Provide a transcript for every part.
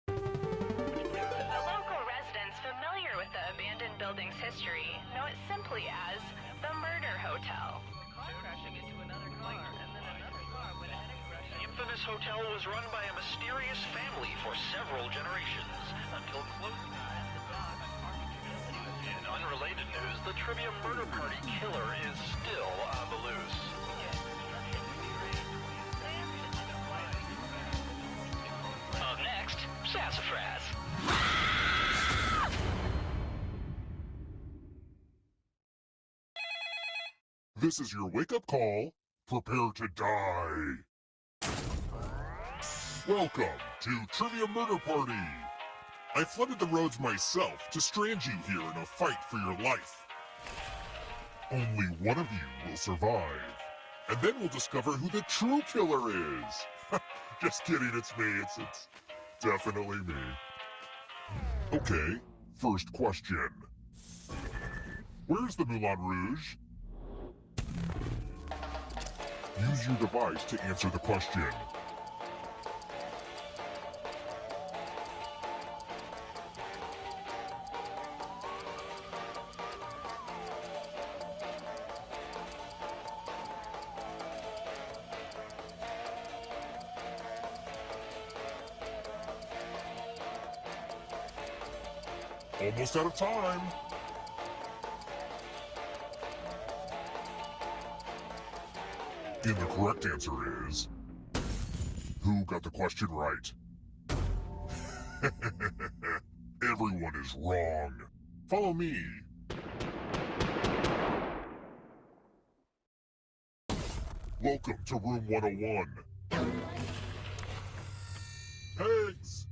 The local residents familiar with the abandoned building's history know it simply as the Murder Hotel. The infamous hotel was run by a mysterious family for several generations until closing. In unrelated news, the Trivia Murder Party killer is still on the loose. Up next, Sassafras. This is your wake-up call. Prepare to die. Welcome to Trivia Murder Party. I flooded the roads myself to strand you here in a fight for your life. Only one of you will survive. And then we'll discover who the true killer is. Just kidding, it's me. It's definitely me. Okay, first question. Where's the Moulin Rouge? Use your device to answer the question. Almost out of time. And the correct answer is... Who got the question right? Everyone is wrong. Follow me. Welcome to room 101. Eggs!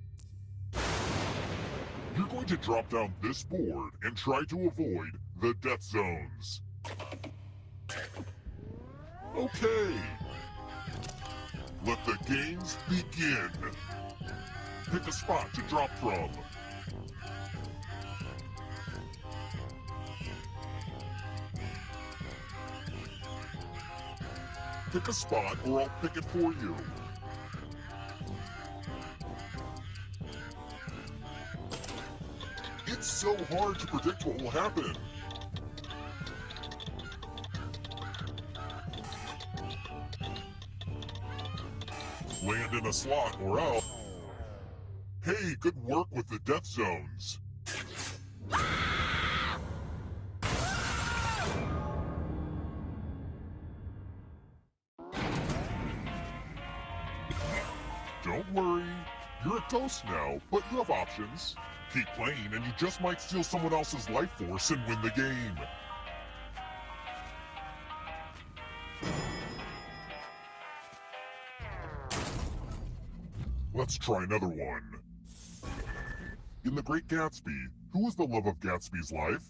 You're going to drop down this board and try to avoid the death zones. Okay. Let the games begin. Pick a spot to drop from. Pick a spot or I'll pick it for you. It's so hard to predict what will happen. Land in a slot or out. Hey, good work with the death zones. Don't worry, you're a ghost now, but you have options. Keep playing and you just might steal someone else's life force and win the game. Let's try another one. In The Great Gatsby, who was the love of Gatsby's life?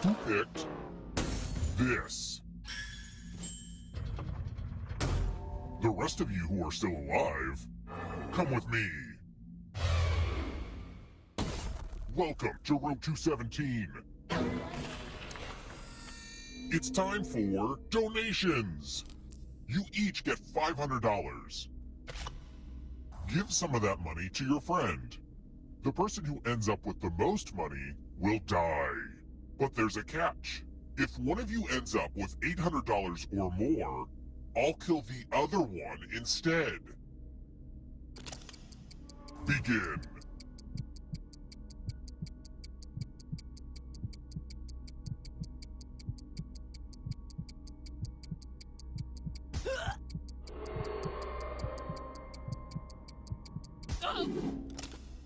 Who picked this? The rest of you who are still alive, come with me. Welcome to room 217. It's time for donations. You each get $500. Give some of that money to your friend. The person who ends up with the most money will die. But there's a catch. If one of you ends up with $800 or more, I'll kill the other one instead. Begin.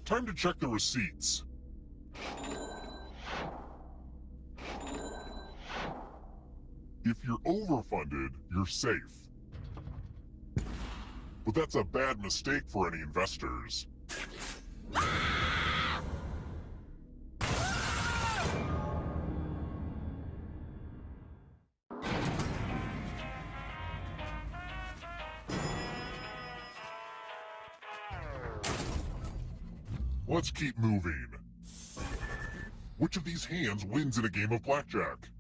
Time to check the receipts. If you're overfunded, you're safe. But that's a bad mistake for any investors. Let's keep moving. Which of these hands wins in a game of blackjack?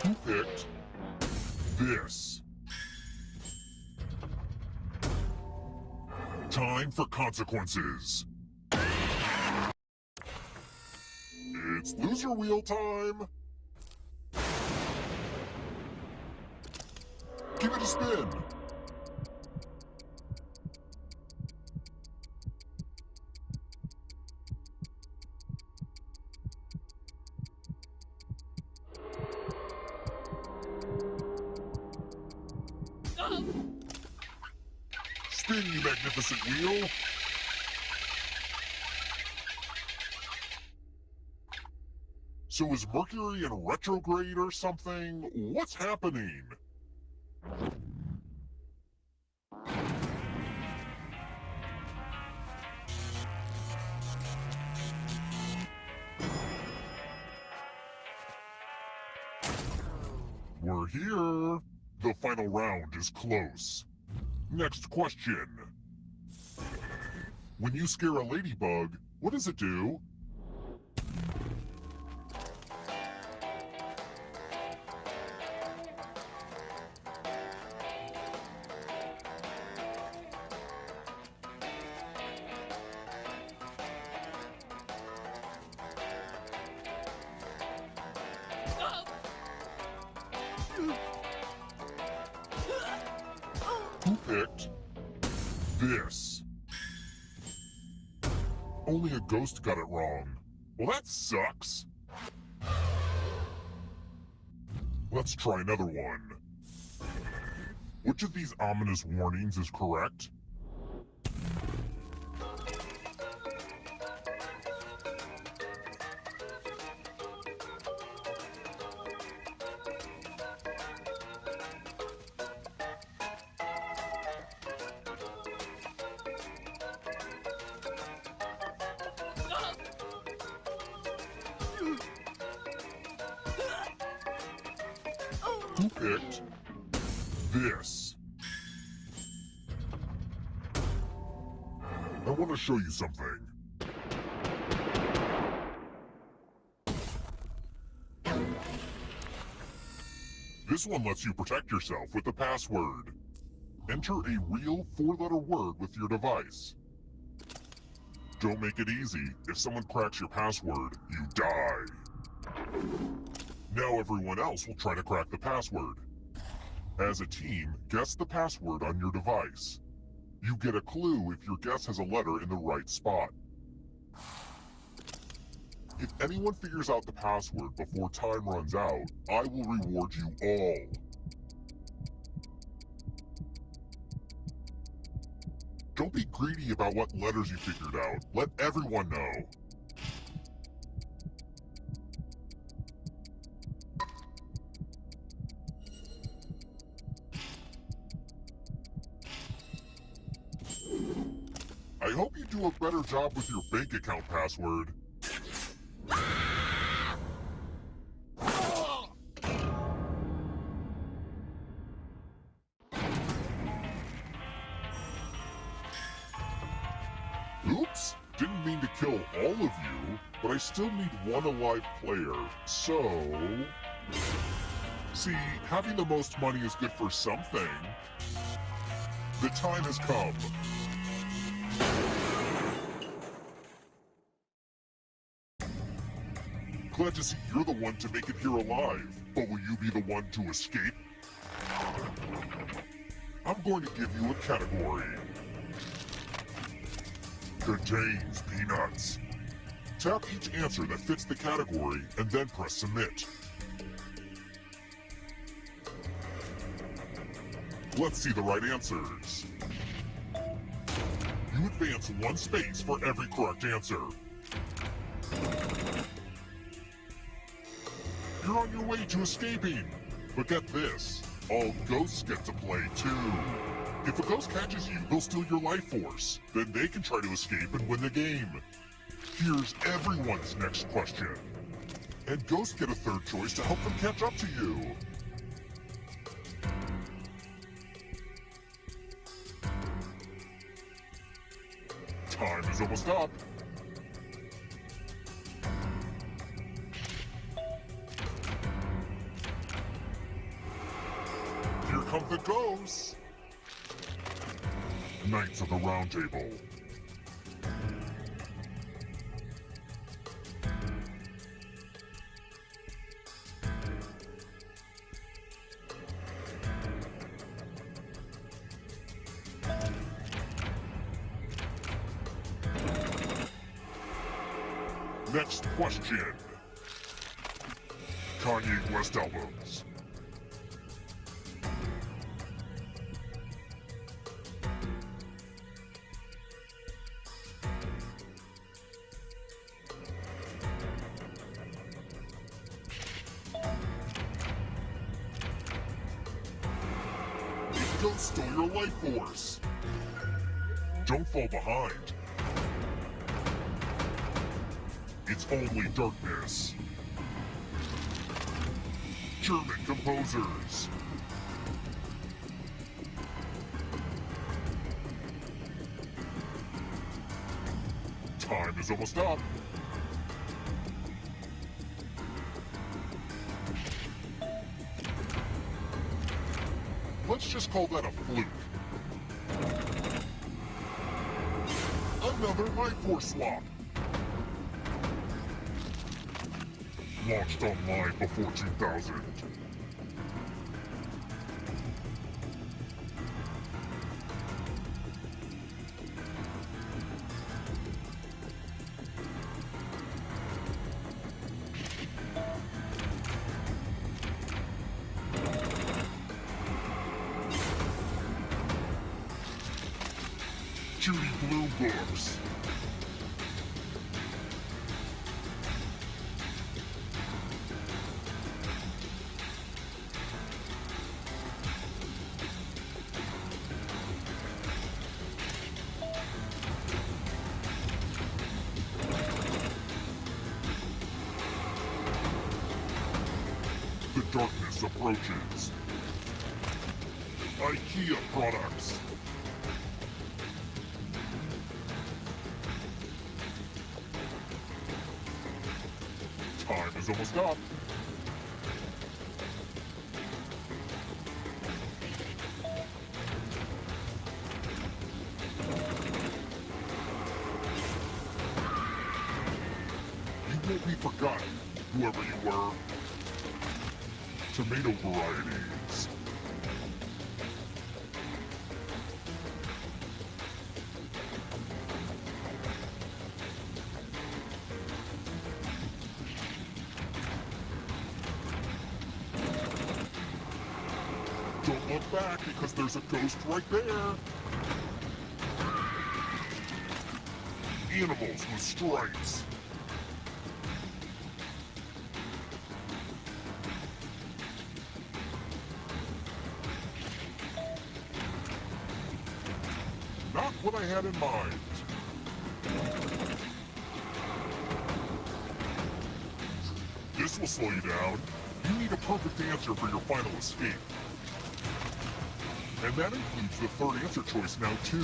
Who picked this? Time for consequences. It's loser wheel time. Give it a spin. Spin, you magnificent wheel. So is Mercury in retrograde or something? What's happening? We're here. The final round is close. Next question. When you scare a ladybug, what does it do? Who picked this? Only a ghost got it wrong. Well, that sucks. Let's try another one. Which of these ominous warnings is correct? Who picked this? I want to show you something. This one lets you protect yourself with the password. Enter a real 4-letter word with your device. Don't make it easy. If someone cracks your password, you die. Now everyone else will try to crack the password. As a team, guess the password on your device. You get a clue if your guess has a letter in the right spot. If anyone figures out the password before time runs out, I will reward you all. Don't be greedy about what letters you figured out. Let everyone know. I hope you do a better job with your bank account password. Oops, didn't mean to kill all of you, but I still need one alive player, so... See, having the most money is good for something. The time has come. Glad to see you're the one to make it here alive, but will you be the one to escape? I'm going to give you a category. Contains peanuts. Tap each answer that fits the category and then press submit. Let's see the right answers. You advance 1 space for every correct answer. You're on your way to escaping. But get this, all ghosts get to play too. If a ghost catches you, they'll steal your life force. Then they can try to escape and win the game. Here's everyone's next question. And ghosts get a third choice to help them catch up to you. Time is almost up. Here come the ghosts. Knights of the Round Table. Next question. Kanye West albums. If ghosts stole your life force, don't fall behind. It's only darkness. German composers. Time is almost up. Let's just call that a fluke. Another life force swap. Launched online before 2000. Judy Blume books. The darkness approaches. IKEA products. Time is almost up. You won't be forgotten, whoever you were. Tomato varieties. Don't look back because there's a ghost right there. Animals with stripes. Not what I had in mind. This will slow you down. You need a perfect answer for your final escape. And that includes the third answer choice now, too.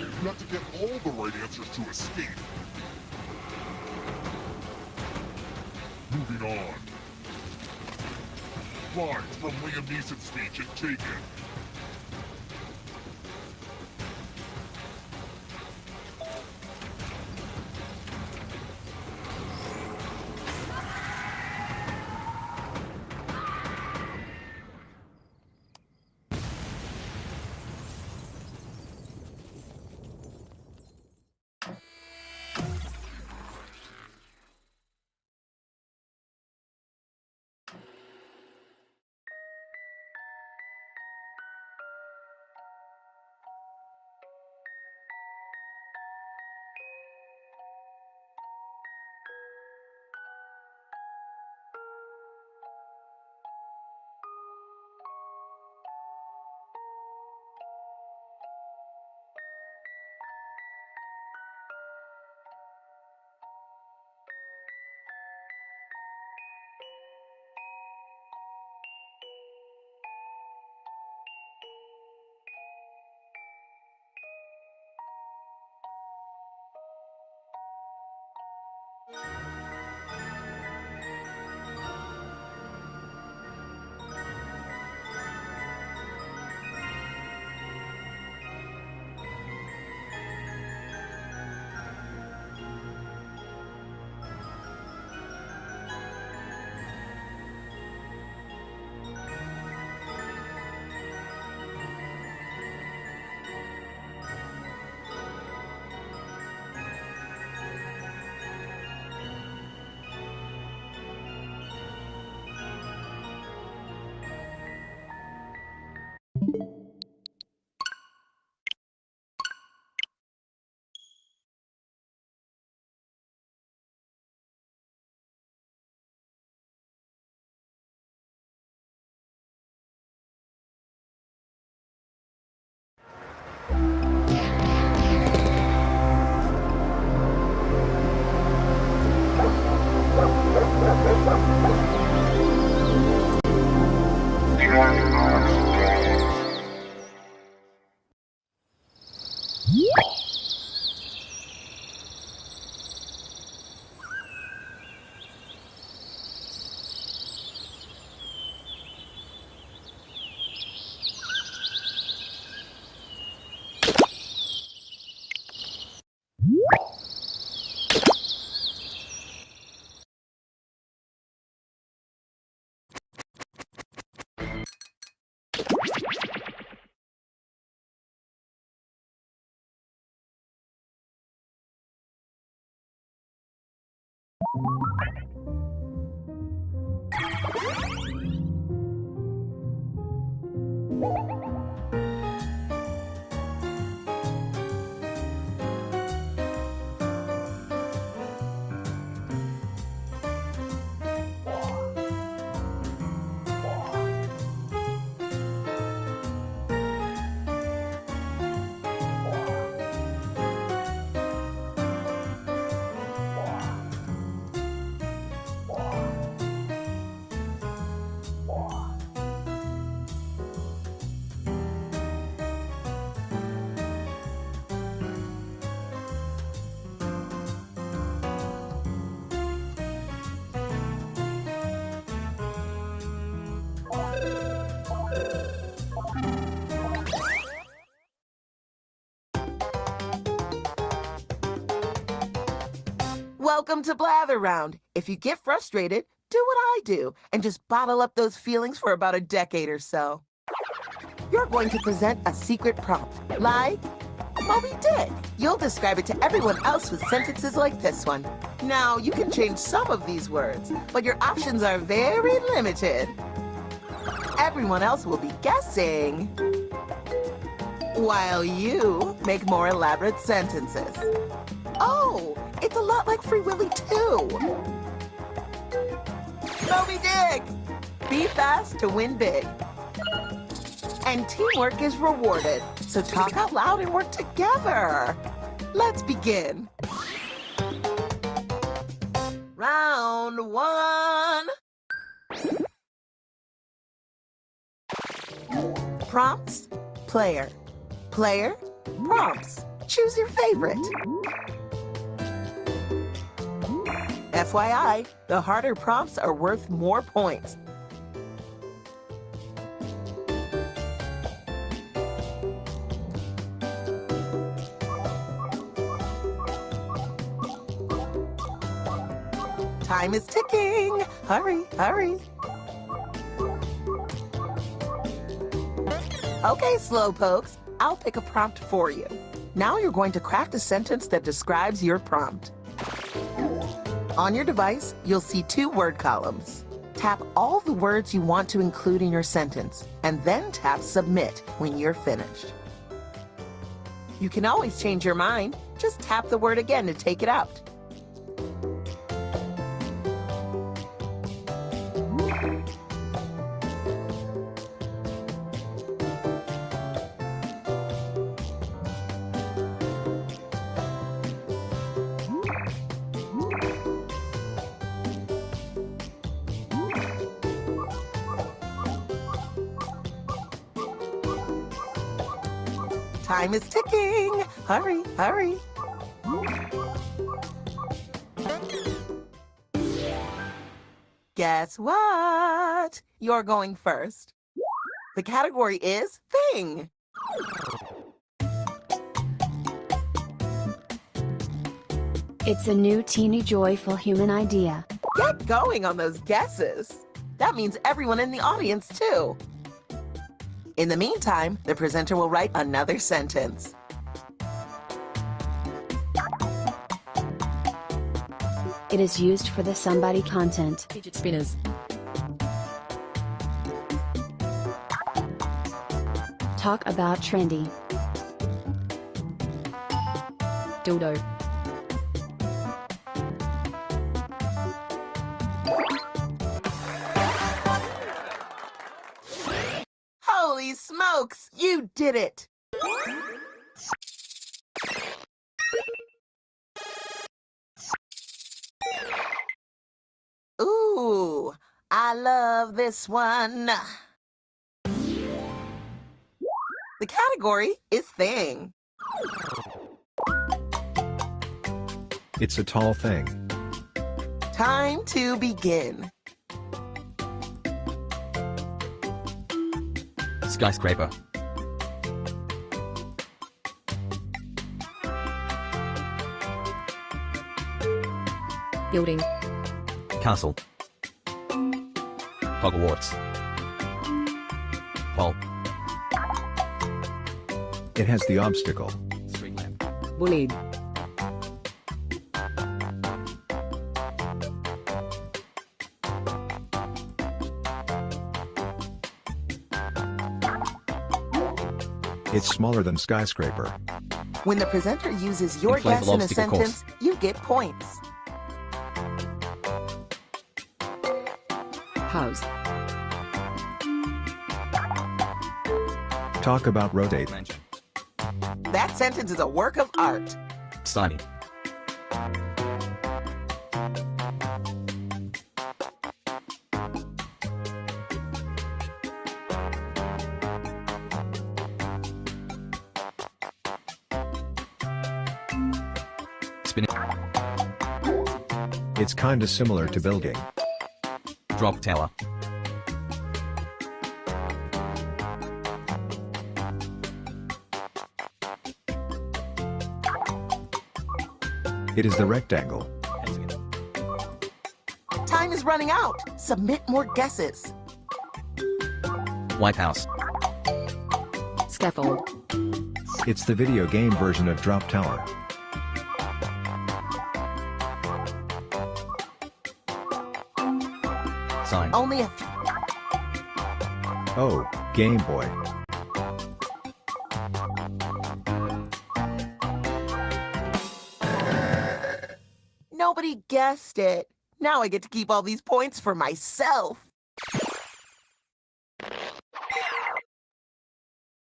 You have to get all the right answers to escape. Moving on. Lines from Liam Neeson's speech in Taken. Welcome to Blather Round. If you get frustrated, do what I do and just bottle up those feelings for about a decade or so. You're going to present a secret prompt, like Moby Dick. You'll describe it to everyone else with sentences like this one. Now, you can change some of these words, but your options are very limited. Everyone else will be guessing, while you make more elaborate sentences. Oh, it's a lot like Free Willy too. Moby Dick! Be fast to win big. And teamwork is rewarded, so talk out loud and work together. Let's begin. Round one. Prompts, player. Player, prompts. Choose your favorite. FYI, the harder prompts are worth more points. Time is ticking. Hurry, hurry. Okay, slowpokes, I'll pick a prompt for you. Now you're going to craft a sentence that describes your prompt. On your device, you'll see 2 word columns. Tap all the words you want to include in your sentence, and then tap Submit when you're finished. You can always change your mind. Just tap the word again to take it out. Time is ticking. Hurry, hurry. Guess what? You're going first. The category is Thing. It's a new, teeny, joyful human idea. Get going on those guesses. That means everyone in the audience, too. In the meantime, the presenter will write another sentence. It is used for the somebody content. Fidget spinners. Talk about trendy. Dildo. Holy smokes, you did it! Ooh, I love this one. The category is Thing. It's a tall thing. Time to begin. Skyscraper. Building. Castle. Hogwarts. Hall. It has the obstacle. Street lamp. Bullied. It's smaller than skyscraper. When the presenter uses your Inflatable guess in a obstacle course. sentence, you get points. House. Talk about rotate. Mansion. That sentence is a work of art. Sunny. Spinning. It's kinda similar to building. Drop tower. It is the rectangle. Time is running out. Submit more guesses. White House. Scaffold. It's the video game version of Drop Tower. Sign. Only a Oh, Game Boy. Nobody guessed it. Now I get to keep all these points for myself.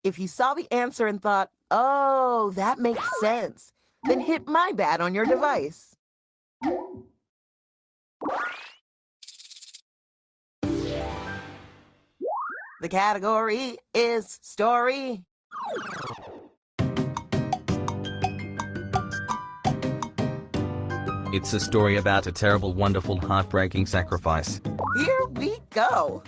If you saw the answer and thought, oh, that makes sense, then hit my bad on your device. The category is story. It's a story about a terrible, wonderful, heartbreaking sacrifice. Here we go.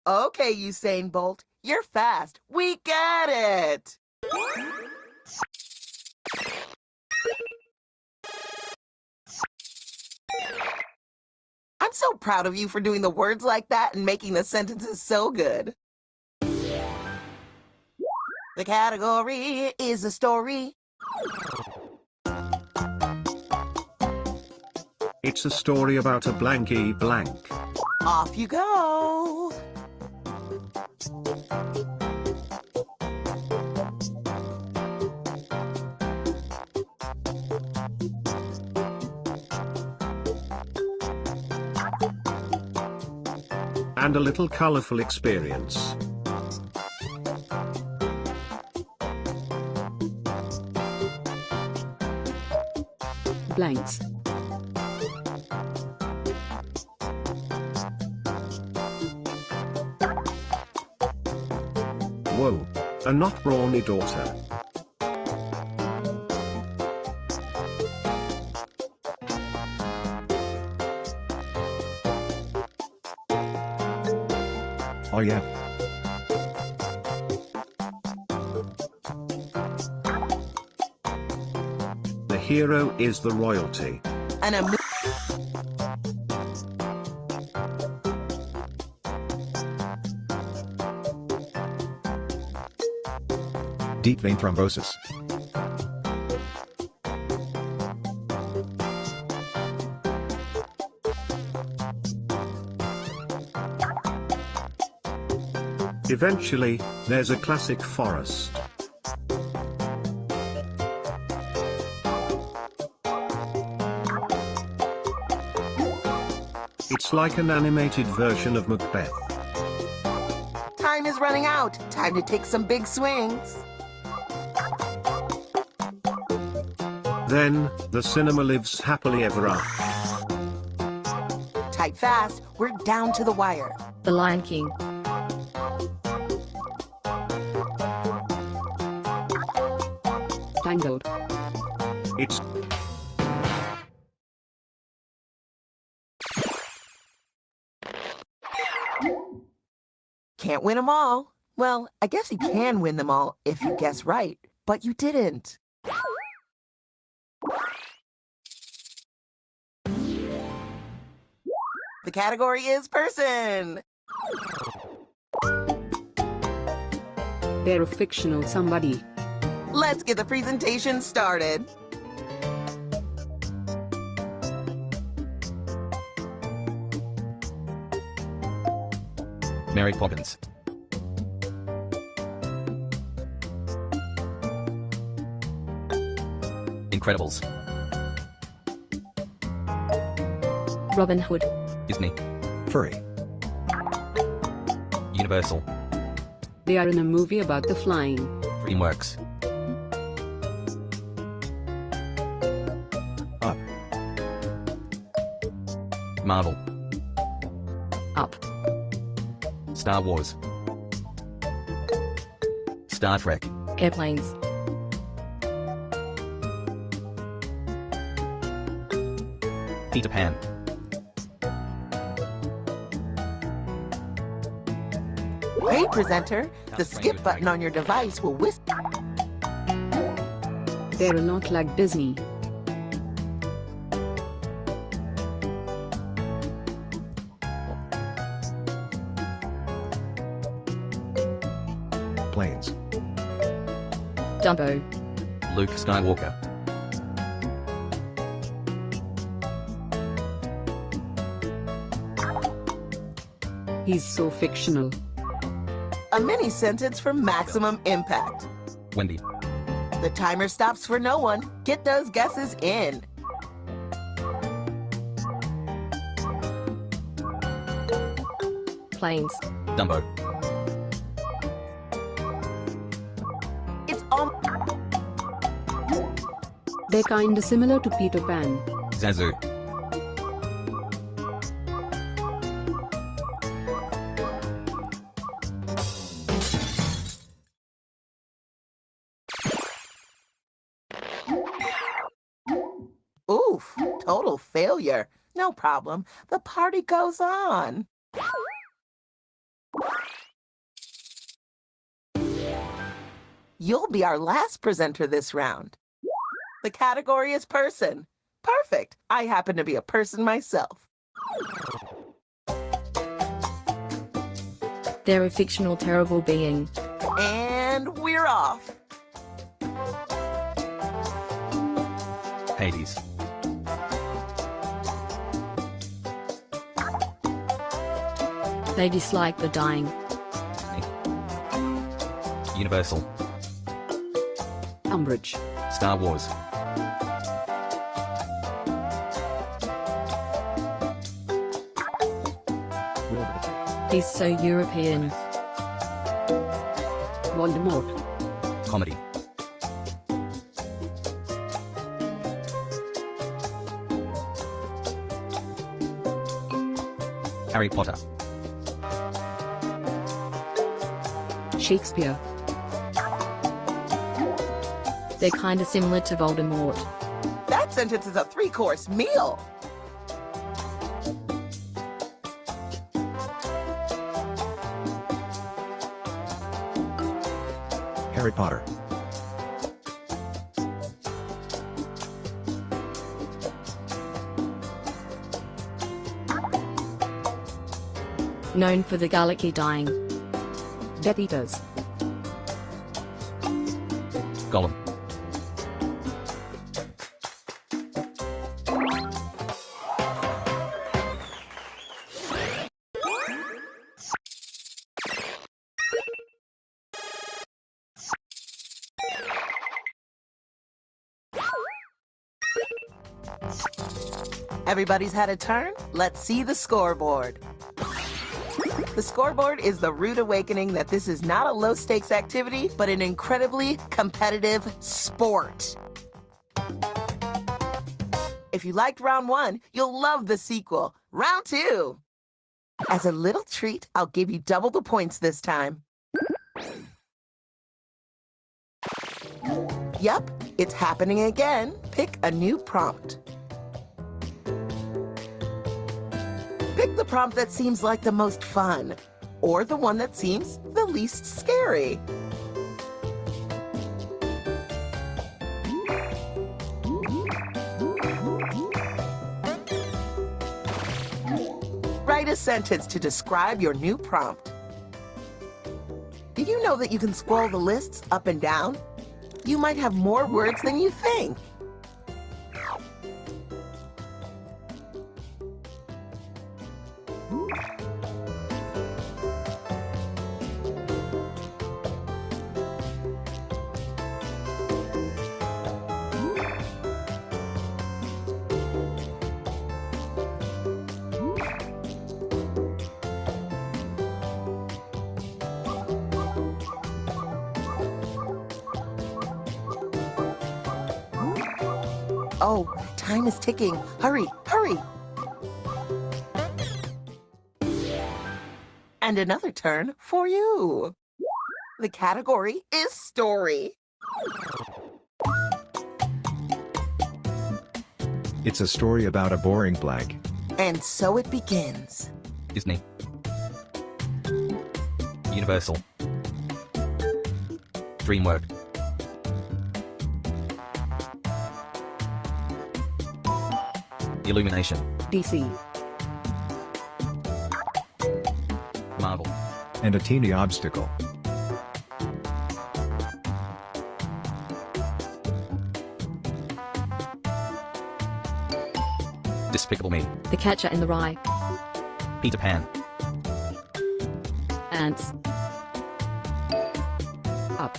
Okay, Usain Bolt, you're fast. We get it. I'm so proud of you for doing the words like that and making the sentences so good. The category is a story. It's a story about a blanky blank. Off you go. And a little colorful experience. Blanks. Whoa, a not brawny daughter. Oh yeah. The hero is the royalty. And a Deep vein thrombosis. Eventually, there's a classic forest. It's like an animated version of Macbeth. time is running out. Time to take some big swings. Then, the cinema lives happily ever after. Type fast, we're down to the wire. The Lion King. Tangled. It's Can't win them all. Well, I guess you can win them all if you guess right, but you didn't. The category is person. They're a fictional somebody. Let's get the presentation started. Mary Poppins. Incredibles. Robin Hood. Disney. Furry. Universal. They are in a movie about the flying. DreamWorks. Up. Marvel. Up. Star Wars. Star Trek. Airplanes. Peter Pan. Hey, presenter, the skip button on your device will whisk. They're a lot like Disney. Planes. Dumbo. Luke Skywalker. He's so fictional. A mini sentence for maximum impact. Wendy. The timer stops for no one. Get those guesses in. Planes. Dumbo. It's all. They're kinda similar to Peter Pan. Zazu. Oof, total failure. No problem. The party goes on. You'll be our last presenter this round. The category is person. Perfect. I happen to be a person myself. They're a fictional terrible being. And we're off. Hades. They dislike the dying. Universal. Umbridge. Star Wars. He's so European. Voldemort. Comedy. Harry Potter. Shakespeare. They're kinda similar to Voldemort. That sentence is a 3-course meal. Harry Potter. Known for the galaxy dying. Death Eaters. Gollum. Everybody's had a turn? Let's see the scoreboard. The scoreboard is the rude awakening that this is not a low-stakes activity, but an incredibly competitive sport. If you liked round 1, you'll love the sequel, round 2. As a little treat, I'll give you double the points this time. Yup, it's happening again. Pick a new prompt. Pick the prompt that seems like the most fun, or the one that seems the least scary. Write a sentence to describe your new prompt. Did you know that you can scroll the lists up and down? You might have more words than you think. Oh, time is ticking. Hurry, hurry. And another turn for you. The category is story. It's a story about a boring blank. And so it begins. Disney. Universal. DreamWorks. Illumination. DC. Marvel. And a teeny obstacle. Despicable Me. The Catcher in the Rye. Peter Pan. Ants. Up.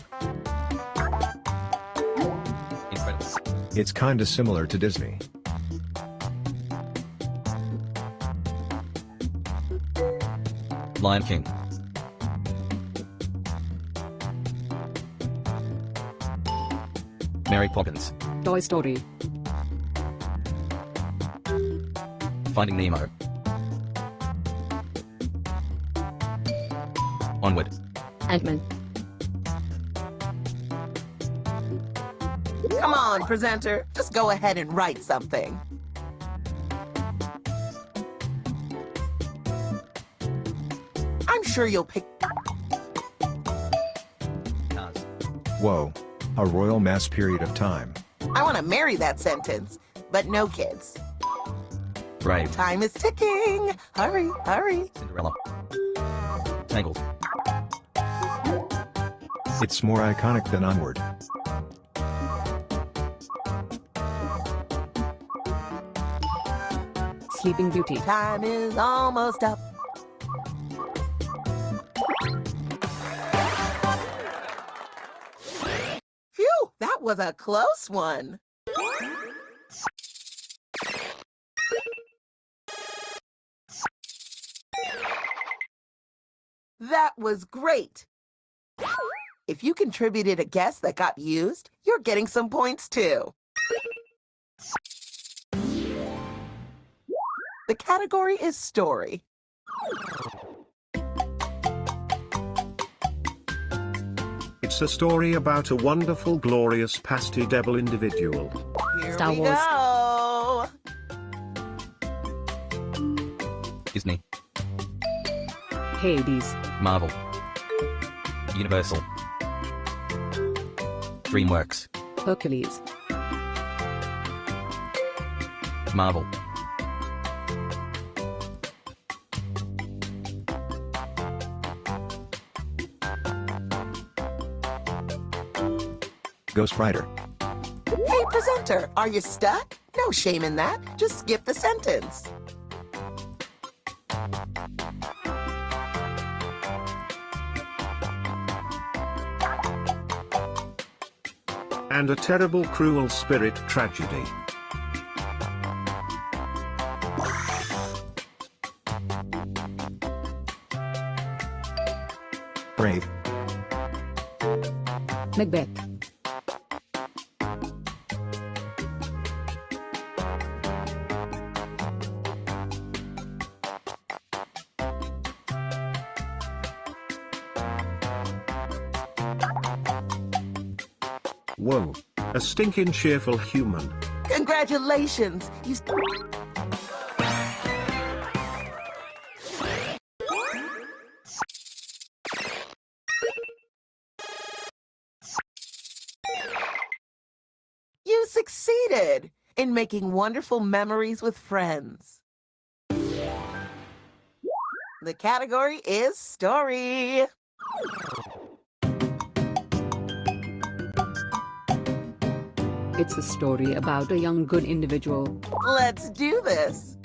Incredibles. It's kinda similar to Disney. Lion King. Mary Poppins. Toy Story. Finding Nemo. Onward. Ant-Man. Come on, presenter. Just go ahead and write something. I'm sure you'll pick... Cars. Whoa. A royal mass period of time. I want to marry that sentence, but no kids. Brave. Time is ticking. Hurry, hurry. Cinderella. Tangled. It's more iconic than Onward. Sleeping Beauty. Time is almost up. Phew, that was a close one. That was great. If you contributed a guess that got used, you're getting some points too. The category is story. It's a story about a wonderful, glorious, pasty devil individual. Here Star we Wars. go. Disney. Hades. Marvel. Universal. DreamWorks. Hercules. Marvel. Ghost Rider. Hey, presenter, are you stuck? No shame in that. Just skip the sentence. And a terrible, cruel spirit tragedy. Brave. Macbeth. Whoa. A stinking cheerful human. Congratulations! You succeeded in making wonderful memories with friends. The category is story. It's a story about a young good individual. Let's do this.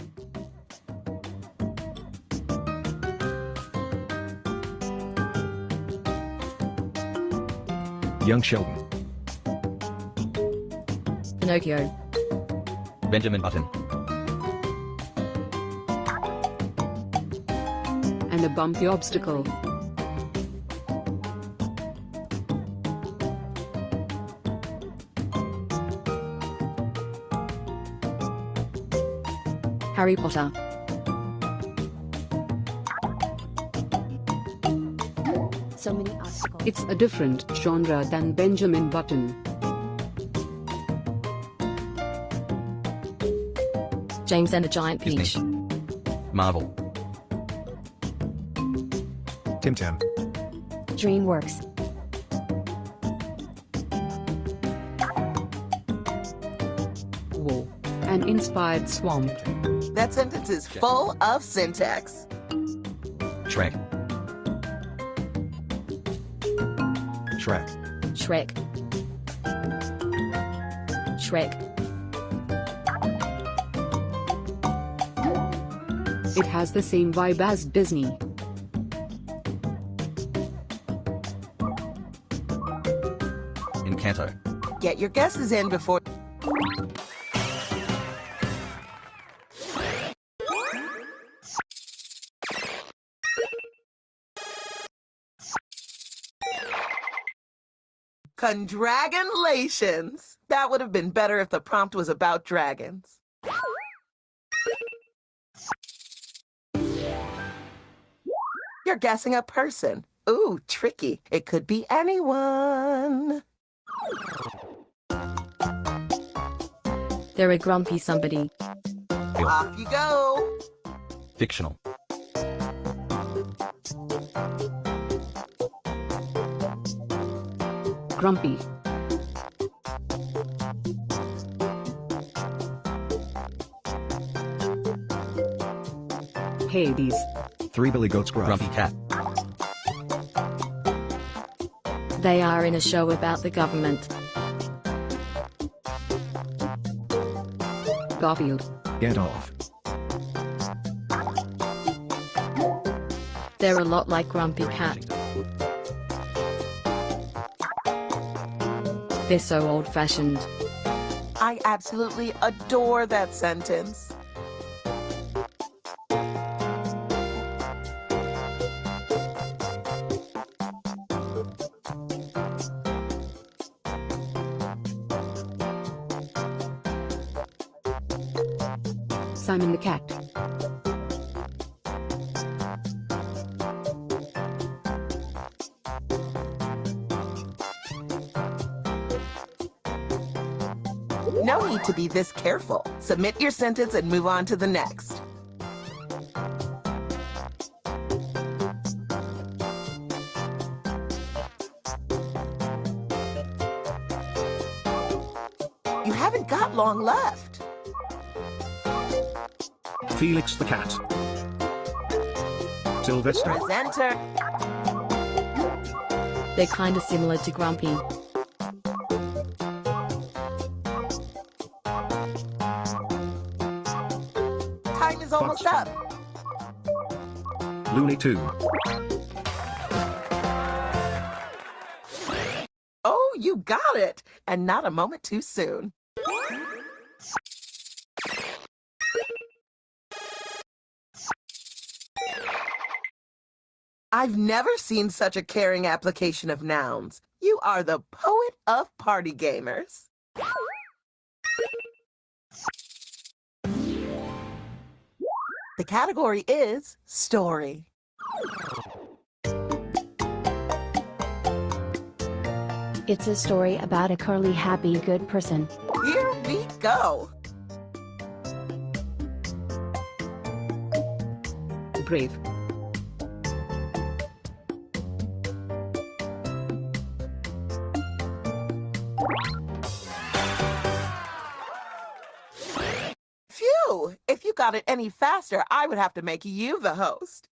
Young Sheldon. Pinocchio. Benjamin Button. And a bumpy obstacle. Harry Potter. So many obstacles. It's a different genre than Benjamin Button. James and the Giant Peach. Disney. Marvel. Tim Tam. DreamWorks. War. An inspired swamp. That sentence is full of syntax. Shrek. Shrek. Shrek. Shrek. It has the same vibe as Disney. Encanto. Get your guesses in before... Condragonlations! That would have been better if the prompt was about dragons. You're guessing a person. Ooh, tricky. It could be anyone. They're a grumpy somebody. Off you go. Fictional. Grumpy. Hades. Three Billy Goats Gruff. Grumpy cat. They are in a show about the government. Garfield. Gandalf. They're a lot like Grumpy Cat. They're so old-fashioned. I absolutely adore that sentence. Simon the Cat. No need to be this careful. Submit your sentence and move on to the next. You haven't got long left. Felix the cat. Sylvester. Presenter. They're kinda similar to Grumpy. Time is almost up. Looney Tune. Oh, you got it! And not a moment too soon. I've never seen such a caring application of nouns. You are the poet of party gamers. The category is story. It's a story about a curly, happy, good person. Here we go. Brave. Phew! If you got it any faster, I would have to make you the host.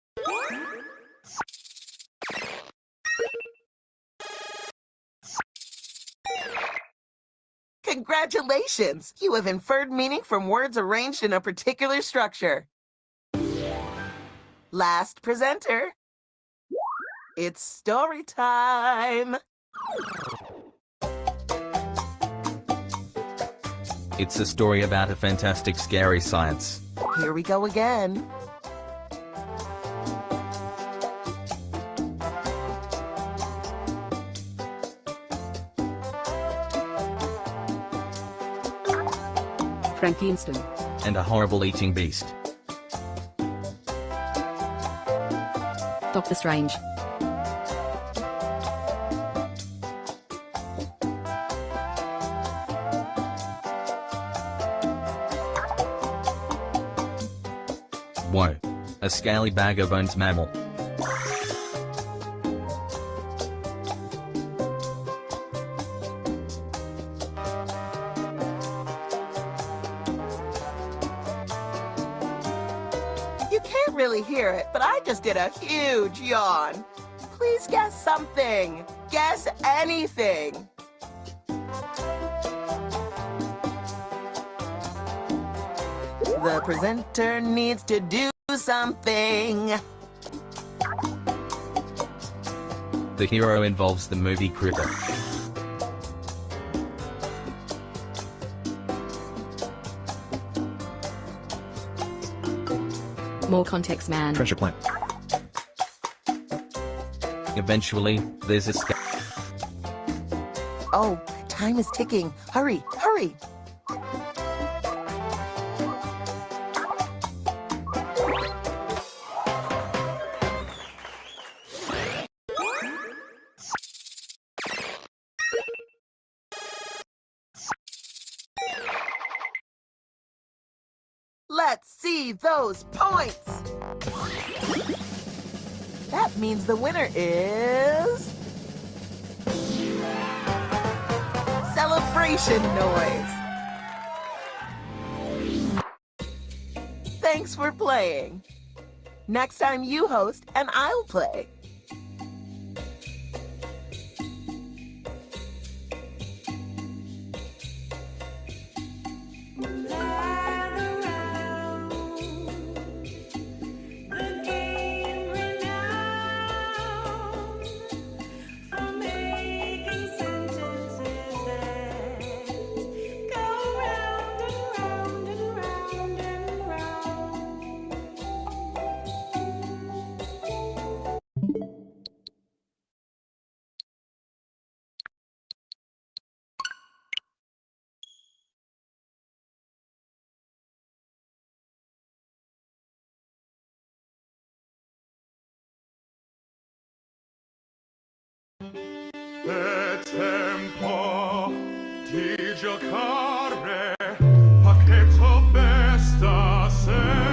Congratulations! You have inferred meaning from words arranged in a particular structure. Last presenter. It's story time. It's a story about a fantastic, scary science. Here we go again. Frankenstein. And a horrible eating beast. Doctor Strange. Whoa. A scaly bag of bones mammal. You can't really hear it, but I just did a huge yawn. Please guess something. Guess anything. The presenter needs to do something. The hero involves the movie Critter. More context, man. Treasure plant. Eventually, there's a Oh, time is ticking. Hurry, hurry. Let's see those points. That means the winner is... celebration noise. Thanks for playing. Next time you host and I'll play. È tempo di giocare, pacchetto festa se.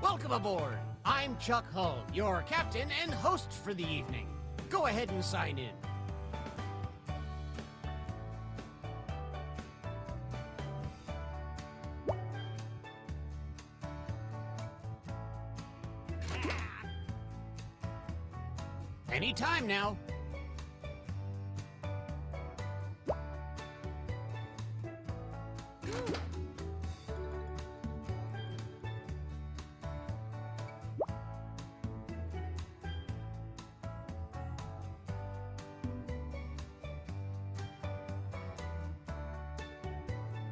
Welcome aboard. I'm Chuck Hull, your captain and host for the evening. Go ahead and sign in. Anytime now.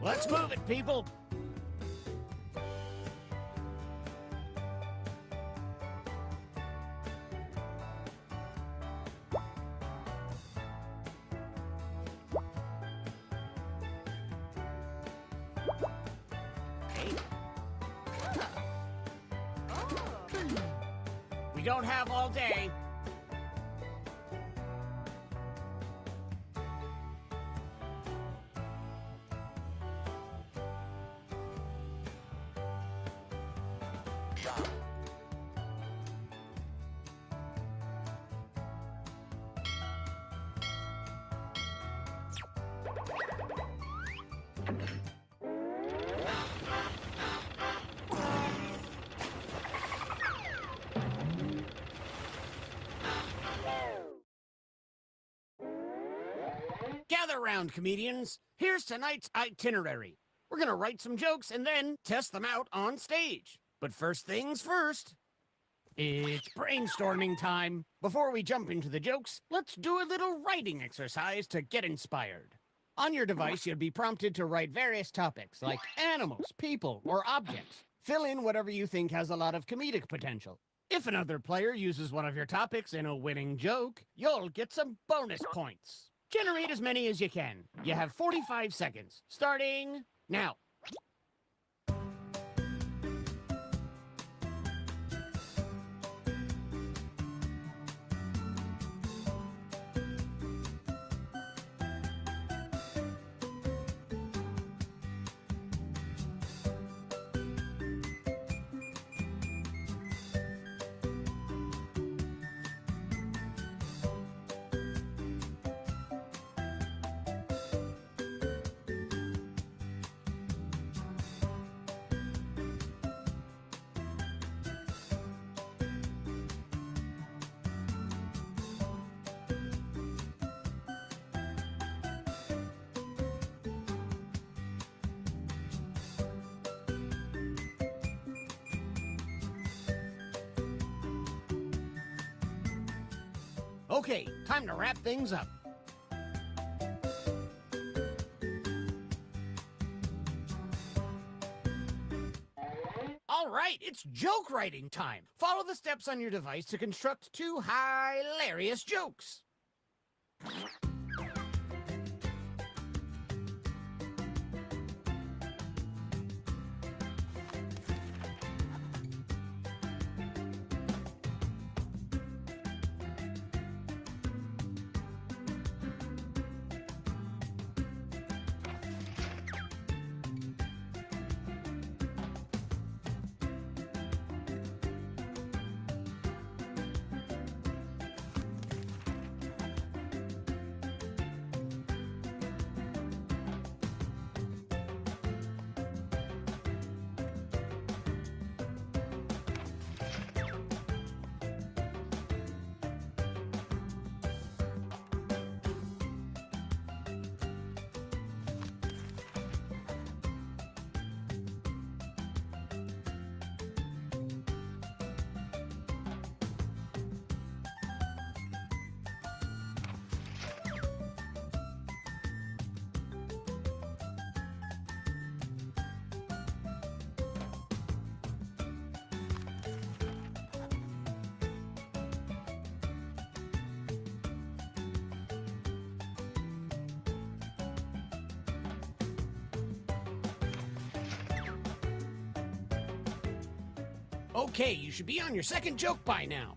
Let's move it, people. We don't have all day. Gather round, comedians. Here's tonight's itinerary. We're gonna write some jokes and then test them out on stage. But first things first, it's brainstorming time. Before we jump into the jokes, let's do a little writing exercise to get inspired. On your device, you'll be prompted to write various topics like animals, people, or objects. Fill in whatever you think has a lot of comedic potential. If another player uses one of your topics in a winning joke, you'll get some bonus points. Generate as many as you can. You have 45 seconds, starting now. Okay, time to wrap things up. All right, it's joke writing time. Follow the steps on your device to construct 2 hilarious jokes. Okay, you should be on your second joke by now.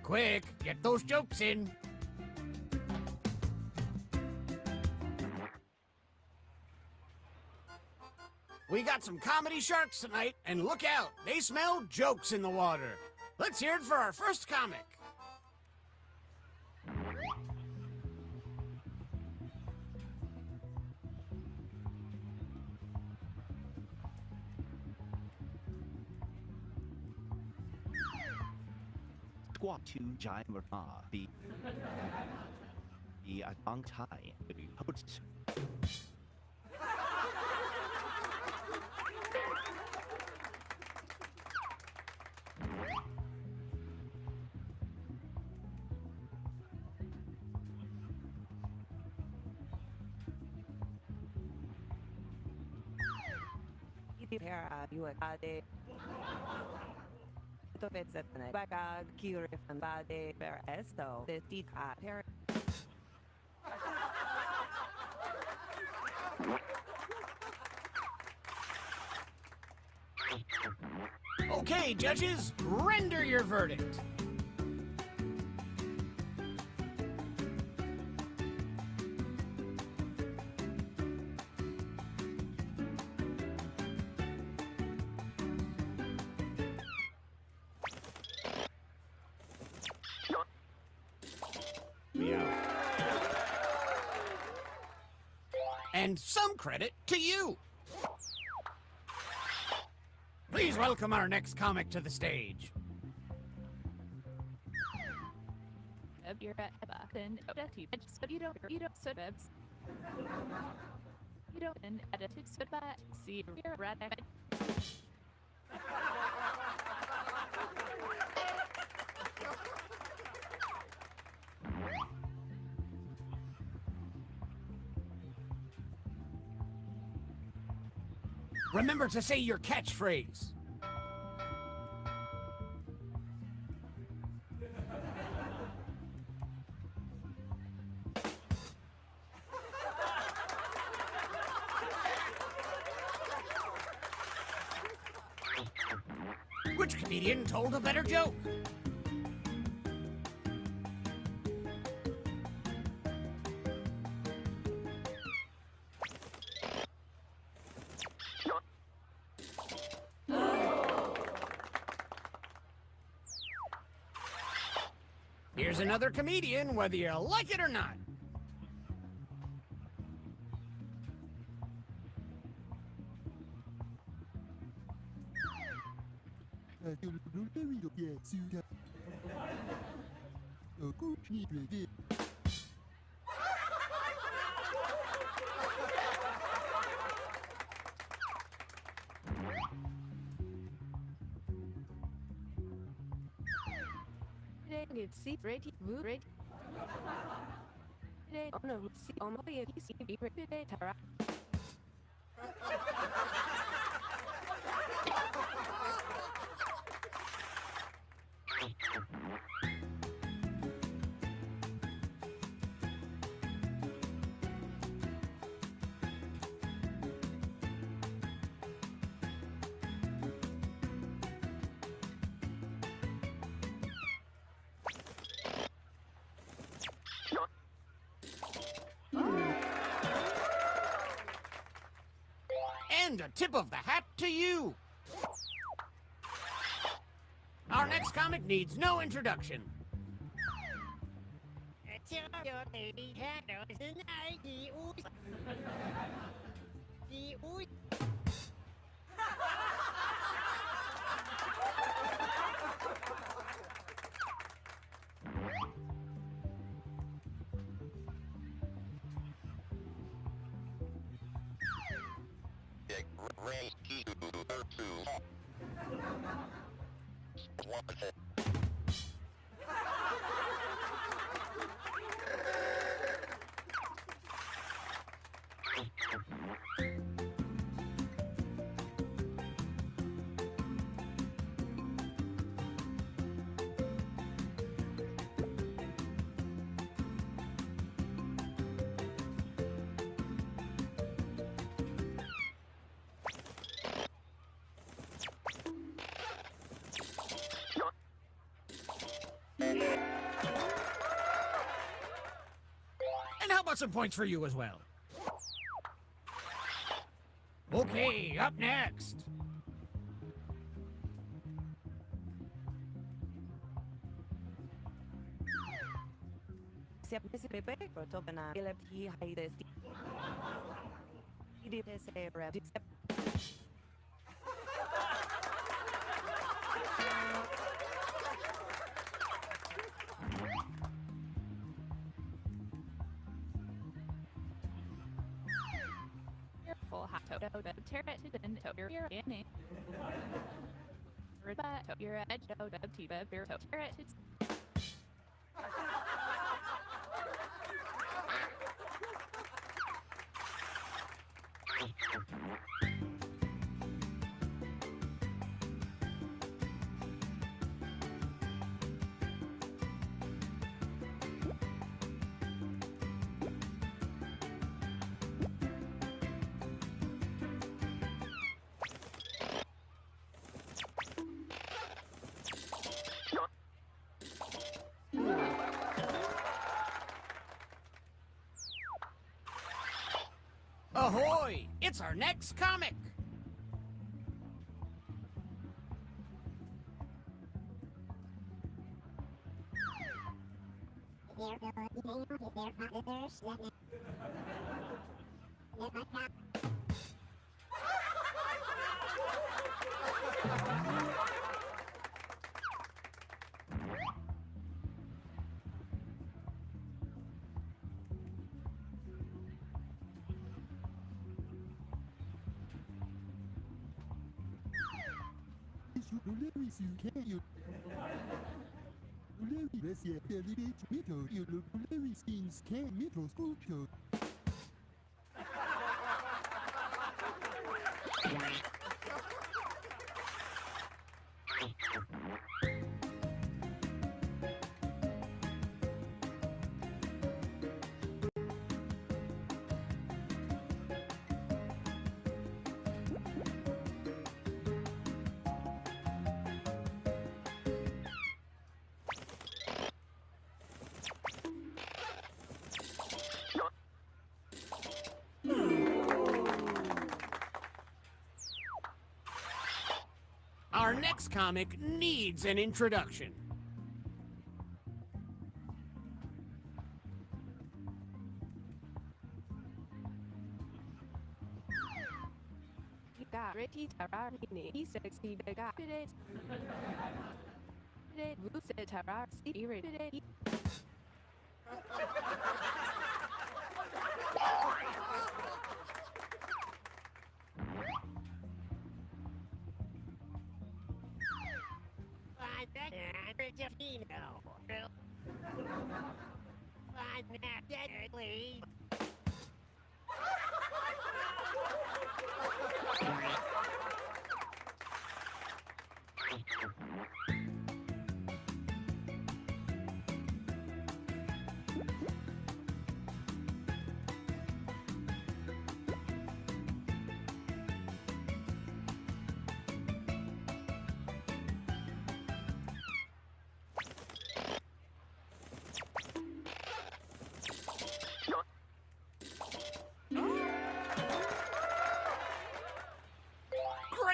Quick, get those jokes in. We got some comedy sharks tonight, and look out, they smell jokes in the water. Let's hear it for our first comic. Squat to Jimer be a long time. Okay, judges, render your verdict. And some credit to you. Please welcome our next comic to the stage. Remember to say your catchphrase. Which comedian told a better joke? Here's another comedian, whether you like it or not. a tip of the hat to you. Our next comic needs no introduction. And how about some points for you as well? Okay, up next. Full hot toto tear it and to your in it. Riba to your edge to tiba beer to tear it. Ahoy! It's our next comic! Our next comic needs an introduction.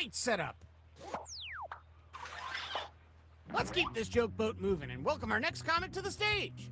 Great setup. Let's keep this joke boat moving and welcome our next comic to the stage.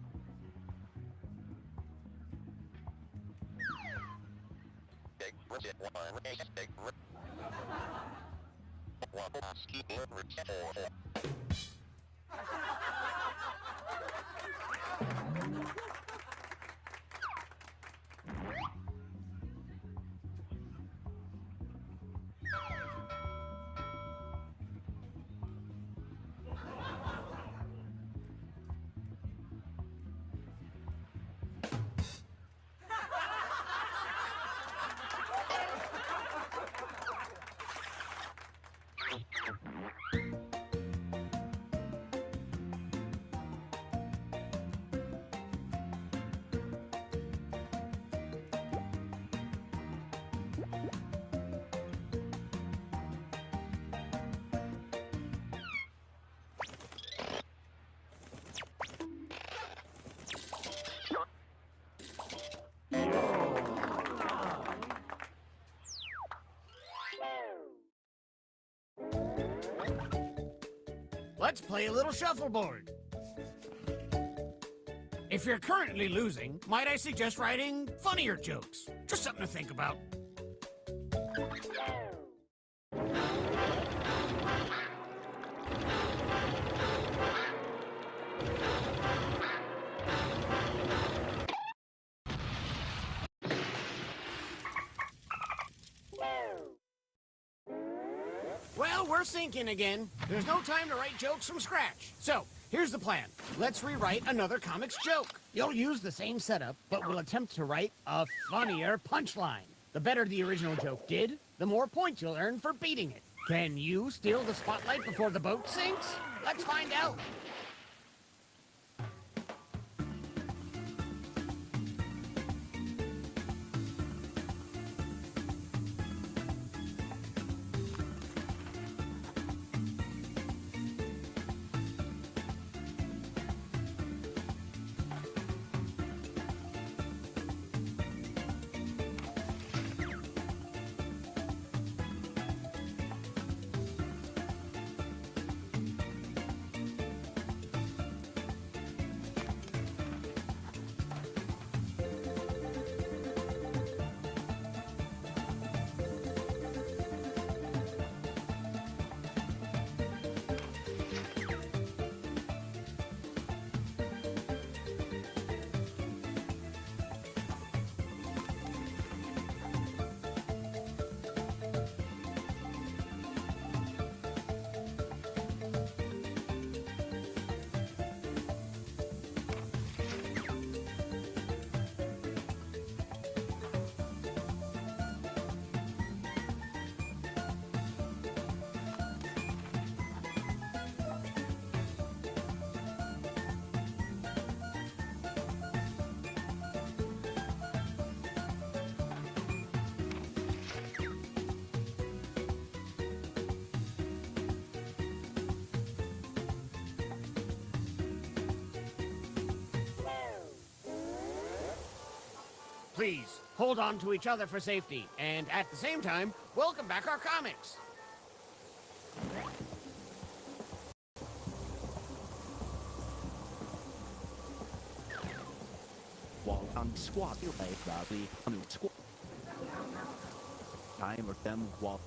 Let's play a little shuffleboard. If you're currently losing, might I suggest writing funnier jokes? Just something to think about. Well, we're sinking again. There's no time to write jokes from scratch. So, here's the plan. Let's rewrite another comic's joke. You'll use the same setup, but we'll attempt to write a funnier punchline. The better the original joke did, the more points you'll earn for beating it. Can you steal the spotlight before the boat sinks? Let's find out. Please, hold on to each other for safety, and at the same time, welcome back our comics. Squat your way proudly on squat. Time or them walk.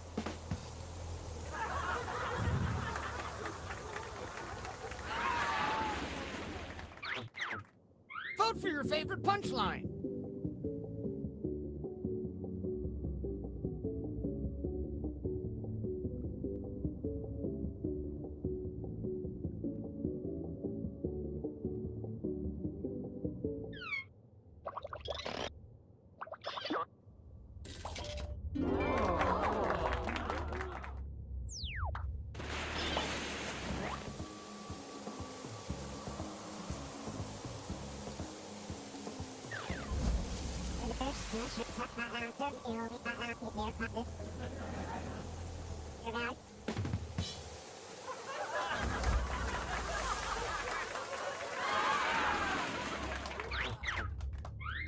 Vote for your favorite punchline.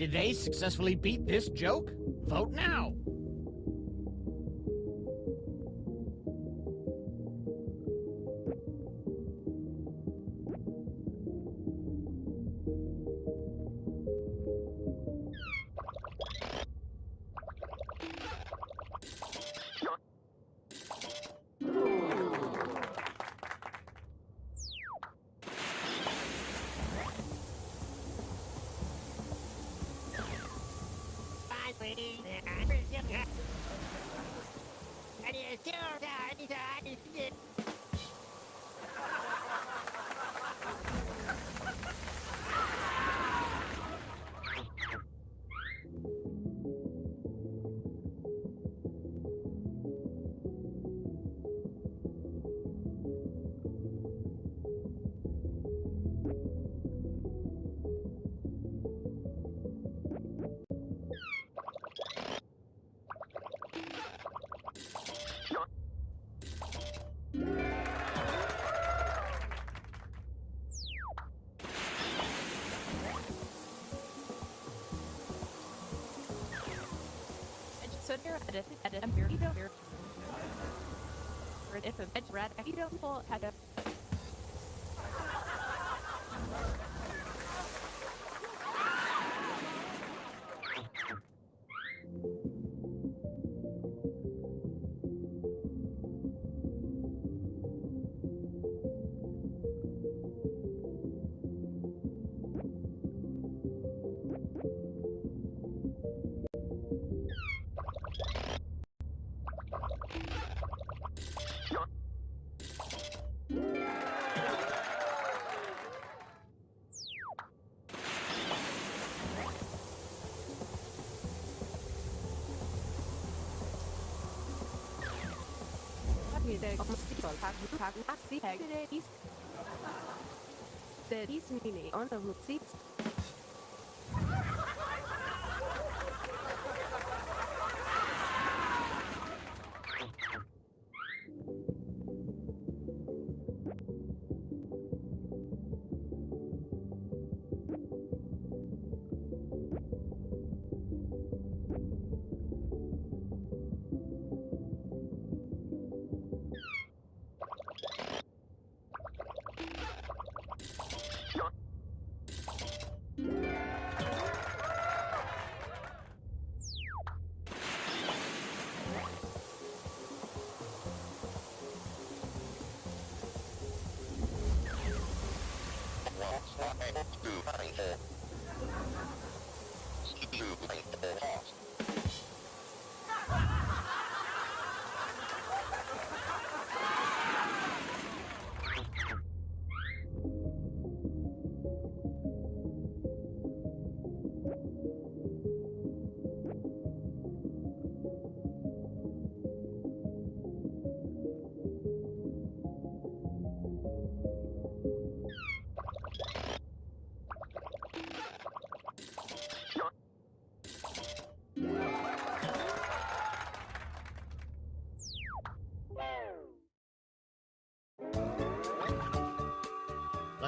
Did they successfully beat this joke? Vote now.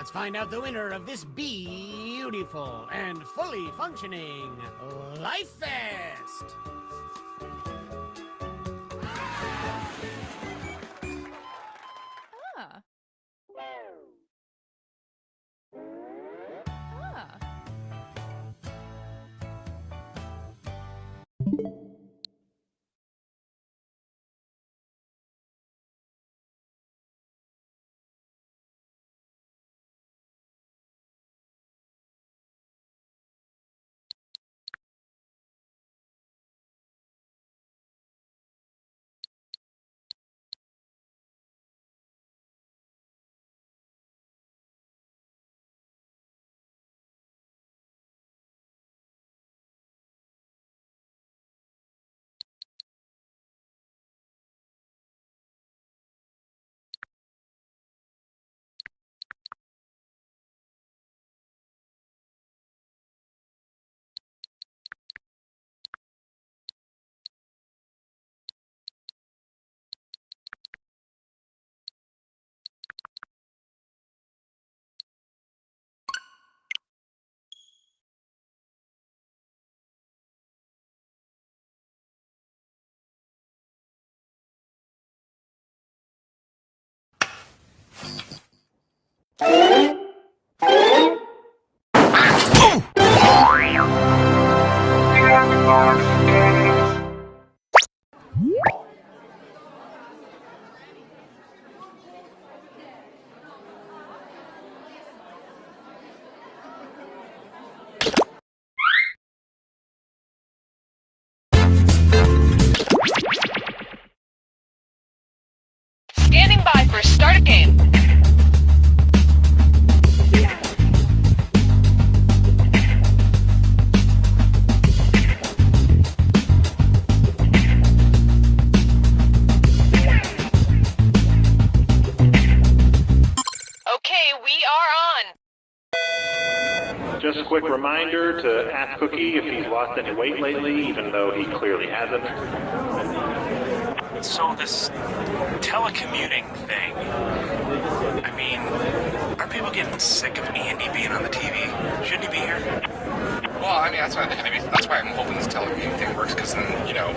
Let's find out the winner of this beautiful and fully functioning Life Fest! Just a quick reminder to ask Cookie if he's lost any weight lately, even though he clearly hasn't. So this telecommuting thing, I mean, are people getting sick of Andy being on the TV? Shouldn't he be here? Well, I mean, that's why I'm hoping this telecommuting thing works, because then, you know,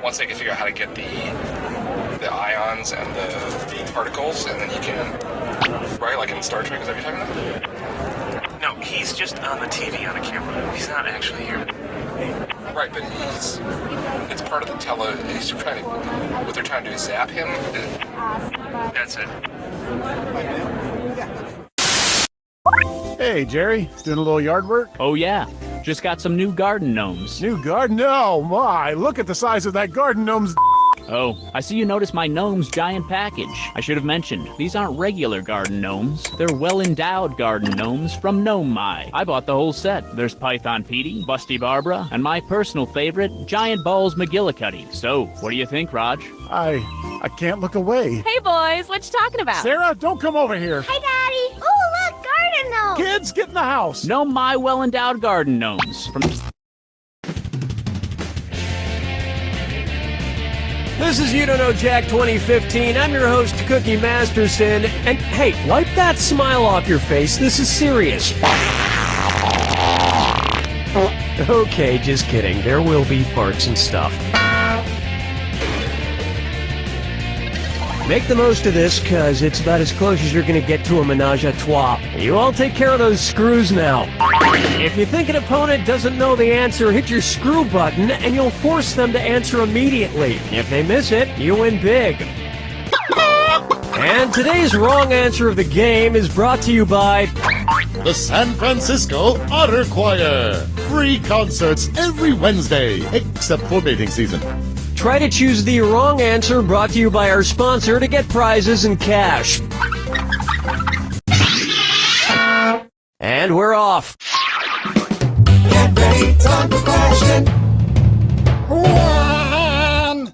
once they can figure out how to get the ions and the particles, and then you can, right, like in Star Trek, is that what you're talking about? No, he's just on the TV on a camera. He's not actually here. Right, but it's part of the what they're trying to do is zap him. That's it. Hey, Jerry, doing a little yard work? Oh, yeah. Just got some new garden gnomes. New garden? Oh, my. Look at the size of that garden gnome's. Oh, I see you noticed my gnome's giant package. I should have mentioned, these aren't regular garden gnomes. They're well-endowed garden gnomes from Gnome My. I bought the whole set. There's Python Petey, Busty Barbara, and my personal favorite, Giant Balls McGillicuddy. So, what do you think, Raj? I can't look away. Hey, boys, what you talking about? Sarah, don't come over here. Hi, Daddy. Oh, look, garden gnome. Kids, get in the house. Gnome My well-endowed garden gnomes from... This is You Don't Know Jack 2015. I'm your host, Cookie Masterson. And hey, wipe that smile off your face. This is serious. Okay, just kidding. There will be farts and stuff. Make the most of this, cause it's about as close as you're gonna get to a menage a trois. You all take care of those screws now. If you think an opponent doesn't know the answer, hit your screw button and you'll force them to answer immediately. If they miss it, you win big. And today's wrong answer of the game is brought to you by the San Francisco Otter Choir. Free concerts every Wednesday, except for mating season. Try to choose the wrong answer, brought to you by our sponsor, to get prizes and cash. And we're off. Get ready, time for question 1.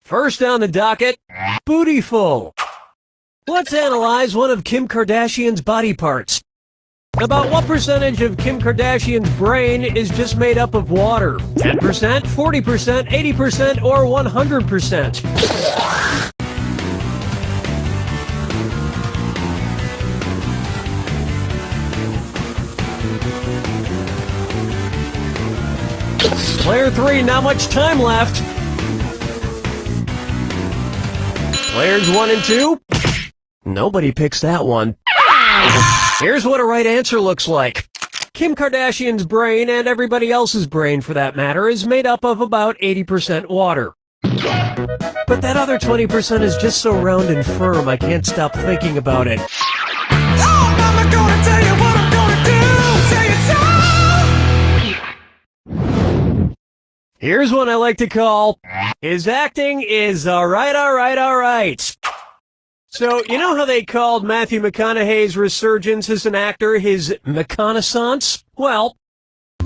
First on the docket, Bootyful. Let's analyze one of Kim Kardashian's body parts. About what percentage of Kim Kardashian's brain is just made up of water? 10%, 40%, 80%, or 100%? Player 3, not much time left. Players 1 and 2? Nobody picks that one. Here's what a right answer looks like. Kim Kardashian's brain, and everybody else's brain for that matter, is made up of about 80% water. But that other 20% is just so round and firm, I can't stop thinking about it. Oh, I'm gonna tell you what I'm gonna do. Here's one I like to call, his acting is alright. So, you know how they called Matthew McConaughey's resurgence as an actor his McConaissance? Well,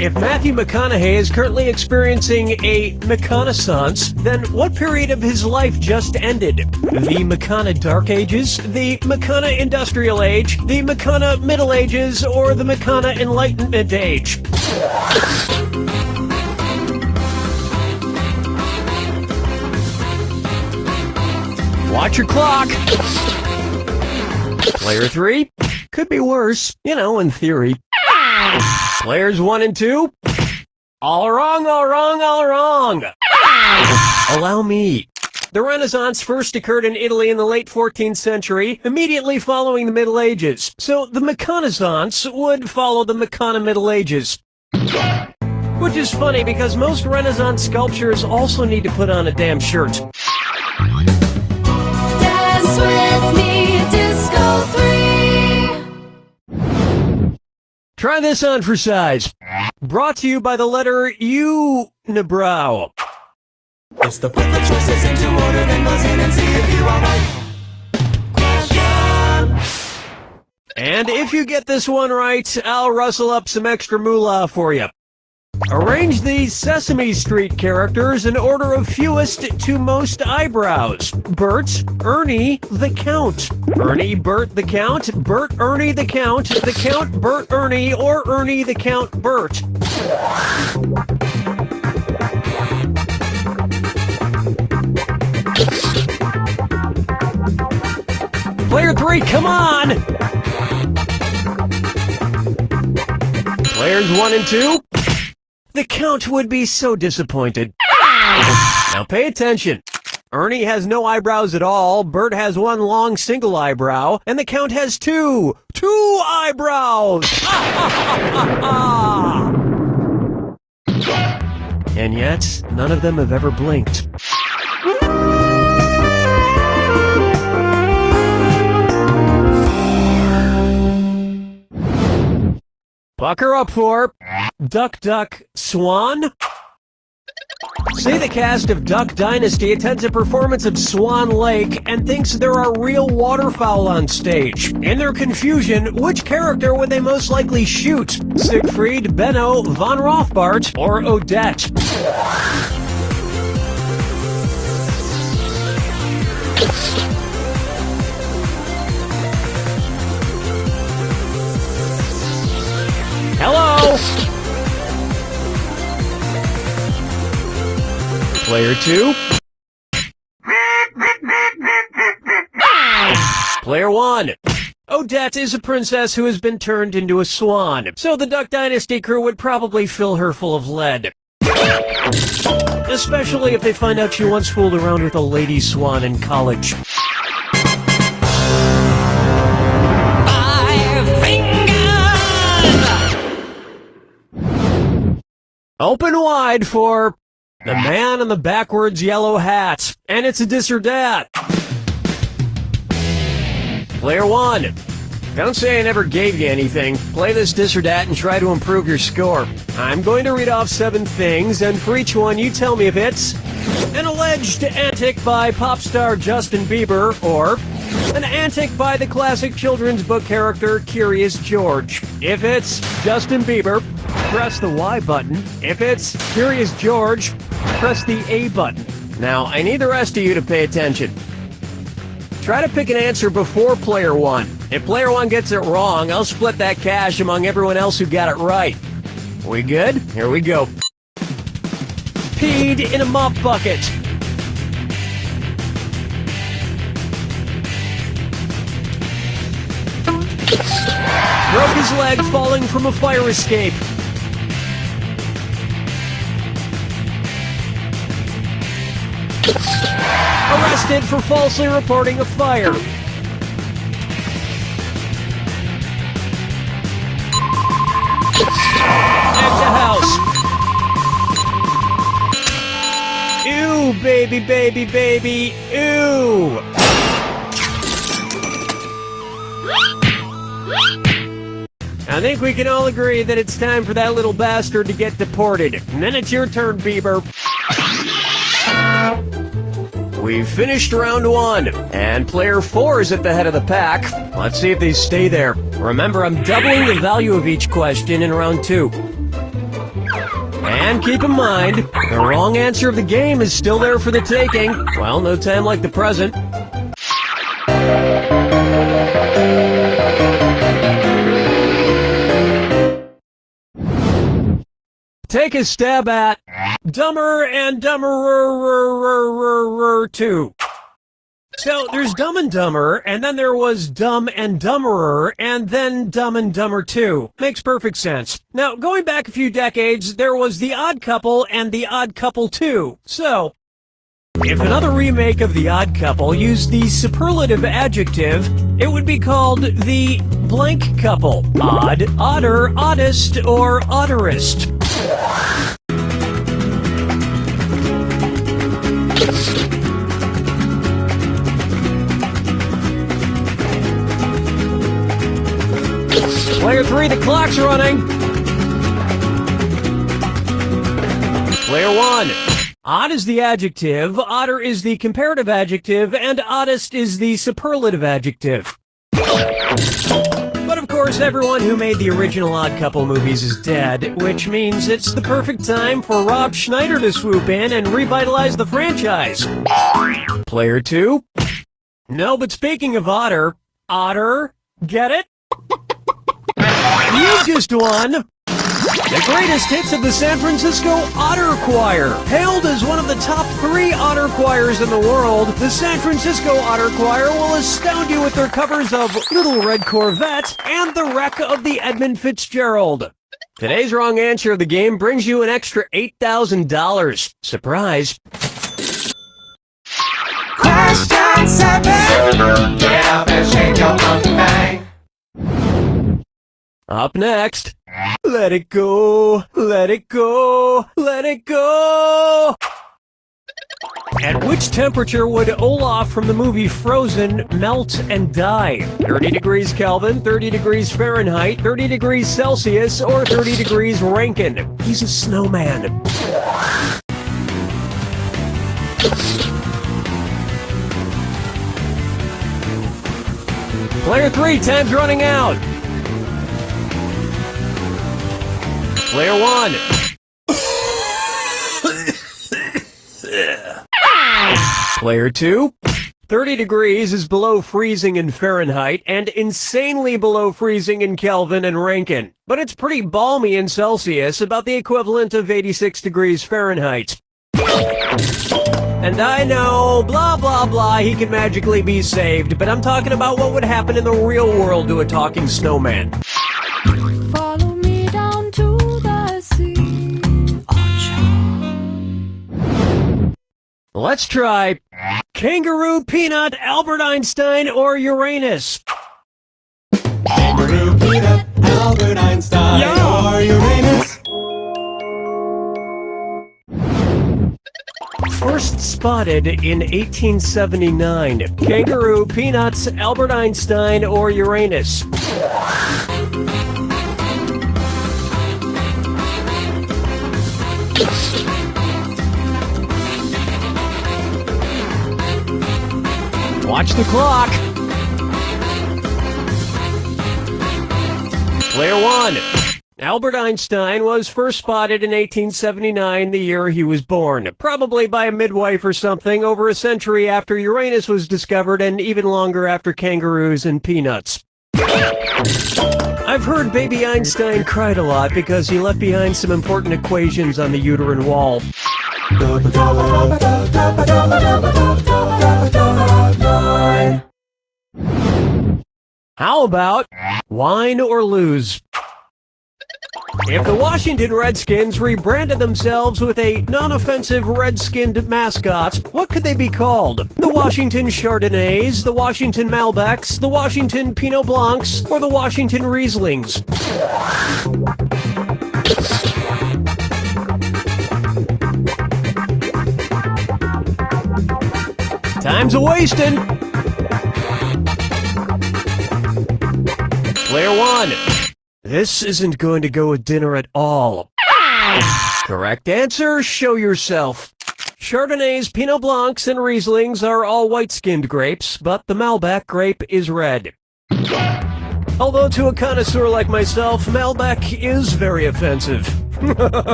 if Matthew McConaughey is currently experiencing a McConaissance, then what period of his life just ended? The McCona Dark Ages, the McCona Industrial Age, the McCona Middle Ages, or the McCona Enlightenment Age? Watch your clock. Player 3? Could be worse, you know, in theory. Players 1 and 2? All wrong. Allow me. The Renaissance first occurred in Italy in the late 14th century, immediately following the Middle Ages. So the McConaissance would follow the McCona Middle Ages. Which is funny because most Renaissance sculptures also need to put on a damn shirt. With me, Disco 3. Try this on for size. Brought to you by the letter U-nibrow. It's the put the choices into order, then buzz in and see if you are right. Question. And if you get this one right, I'll rustle up some extra moolah for you. Arrange these Sesame Street characters in order of fewest to most eyebrows. Bert, Ernie, the Count. Ernie, Bert, the Count. Bert, Ernie, the Count. The Count, Bert, Ernie, or Ernie, the Count, Bert. Player 3, come on! Players 1 and 2. The Count would be so disappointed. Now pay attention. Ernie has no eyebrows at all, Bert has one long single eyebrow, and the Count has two eyebrows! And yet, none of them have ever blinked. Pucker up for Duck, Duck, Swan. Say the cast of Duck Dynasty attends a performance of Swan Lake and thinks there are real waterfowl on stage. In their confusion, which character would they most likely shoot? Siegfried, Benno, Von Rothbart, or Odette? Hello! Player 2. Player 1. Odette is a princess who has been turned into a swan, so the Duck Dynasty crew would probably fill her full of lead. Especially if they find out she once fooled around with a lady swan in college. Open wide for the man in the backwards yellow hat. And it's a dis or dat. Player 1. Don't say I never gave you anything. Play this dis or dat and try to improve your score. I'm going to read off 7 things, and for each one you tell me if it's an alleged antic by pop star Justin Bieber, or an antic by the classic children's book character Curious George. If it's Justin Bieber, press the Y button. If it's Curious George, press the A button. Now, I need the rest of you to pay attention. Try to pick an answer before player 1. If player 1 gets it wrong, I'll split that cash among everyone else who got it right. We good? Here we go. Peed in a mop bucket. Broke his leg falling from a fire escape. Arrested for falsely reporting a fire. At the house. Ew, baby, baby, baby, ew. I think we can all agree that it's time for that little bastard to get deported. And then it's your turn, Bieber. We've finished round 1, and player 4 is at the head of the pack. Let's see if they stay there. Remember, I'm doubling the value of each question in round 2. And keep in mind, the wrong answer of the game is still there for the taking. Well, no time like the present. Take a stab at Dumber and Dumberer 2. So there's Dumb and Dumber, and then there was Dumb and Dumberer, and then Dumb and Dumber 2. Makes perfect sense. Now, going back a few decades, there was The Odd Couple and The Odd Couple 2. So, if another remake of The Odd Couple used the superlative adjective, it would be called The Blank Couple. Odd, odder, oddest, or odderest. Player 3, the clock's running. Player 1. Odd is the adjective, odder is the comparative adjective, and oddest is the superlative adjective. But of Of course, everyone who made the original Odd Couple movies is dead, which means it's the perfect time for Rob Schneider to swoop in and revitalize the franchise. Player 2? No, but speaking of Otter, get it? You just won! The greatest hits of the San Francisco Otter Choir. Hailed as one of the top 3 otter choirs in the world, the San Francisco Otter Choir will astound you with their covers of Little Red Corvette and The Wreck of the Edmund Fitzgerald. Today's wrong answer of the game brings you an extra $8,000. Surprise. Question 7. Get up and shake your monkey bang. Up next, let it go, let it go, let it go! At which temperature would Olaf from the movie Frozen melt and die? 30 degrees Kelvin, 30 degrees Fahrenheit, 30 degrees Celsius, or 30 degrees Rankine? He's a snowman. Player 3, time's running out. Player 1. Player 2. 30 degrees is below freezing in Fahrenheit and insanely below freezing in Kelvin and Rankine. But it's pretty balmy in Celsius, about the equivalent of 86 degrees Fahrenheit. And I know, blah blah blah, he can magically be saved, but I'm talking about what would happen in the real world to a talking snowman. Follow me down to the sea. Let's try Kangaroo, Peanut, Albert Einstein, or Uranus. Kangaroo, Peanut, Albert Einstein, or Uranus. First spotted in 1879. Kangaroo, Peanuts, Albert Einstein, or Uranus. Watch the clock. Player 1. Albert Einstein was first spotted in 1879, the year he was born. Probably by a midwife or something, over a century after Uranus was discovered and even longer after kangaroos and peanuts. I've heard baby Einstein cried a lot because he left behind some important equations on the uterine wall. How about wine or lose? If the Washington Redskins rebranded themselves with a non-offensive red-skinned mascot, what could they be called? The Washington Chardonnays, the Washington Malbecs, the Washington Pinot Blancs, or the Washington Rieslings? Time's a-wasting. Player 1. This isn't going to go with dinner at all. Correct answer, show yourself. Chardonnays, Pinot Blancs, and Rieslings are all white-skinned grapes, but the Malbec grape is red. Although to a connoisseur like myself, Malbec is very offensive.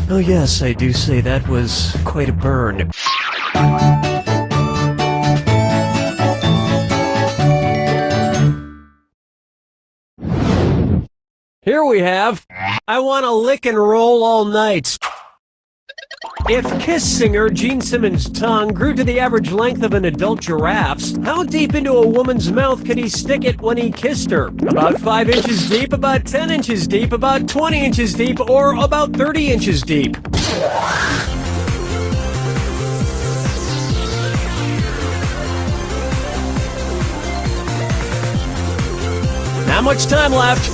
Oh yes, I do say that was quite a burn. Here we have, I wanna lick and roll all night. If Kiss singer Gene Simmons' tongue grew to the average length of an adult giraffe's, how deep into a woman's mouth could he stick it when he kissed her? About 5 inches deep, about 10 inches deep, about 20 inches deep, or about 30 inches deep? Not much time left.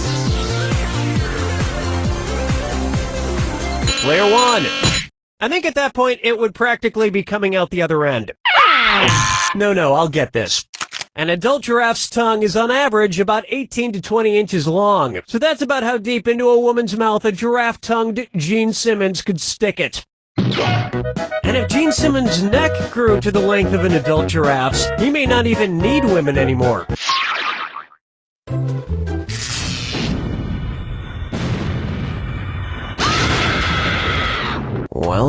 Player 1. I think at that point it would practically be coming out the other end. No, I'll get this. An adult giraffe's tongue is on average about 18 to 20 inches long. So that's about how deep into a woman's mouth a giraffe-tongued Gene Simmons could stick it. And if Gene Simmons' neck grew to the length of an adult giraffe's, he may not even need women anymore.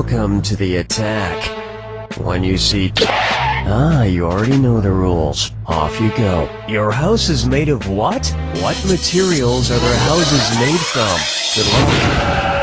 Welcome to the attack. When you see... you already know the rules. Off you go. Your house is made of what? What materials are their houses made from? Good luck.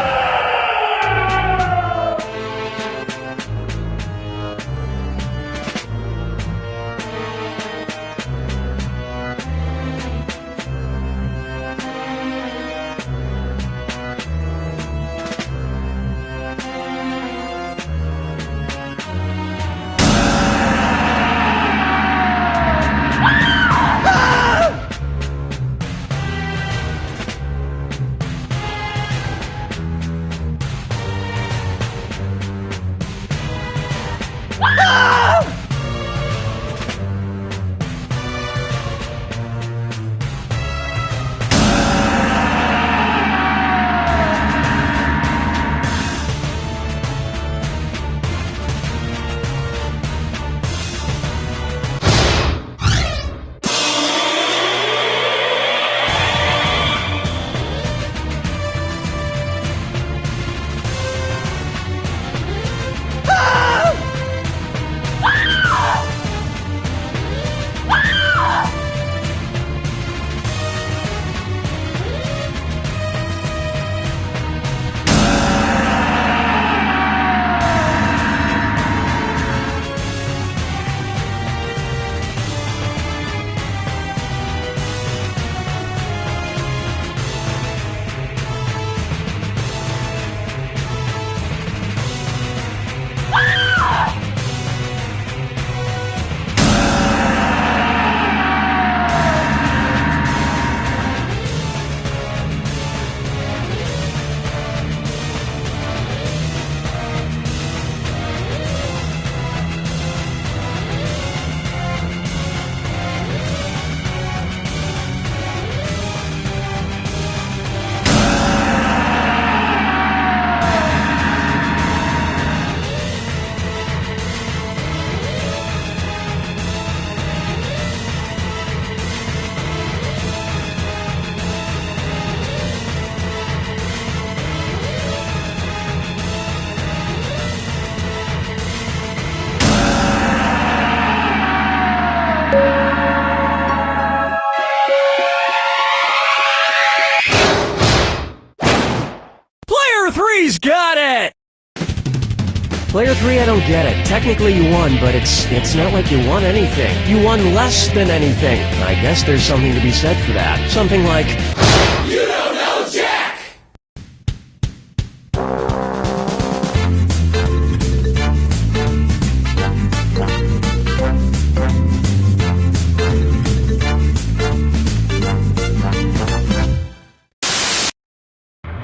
Three's got it! Player 3, I don't get it. Technically you won, but it's not like you won anything. You won less than anything. I guess there's something to be said for that. Something like... You don't know Jack!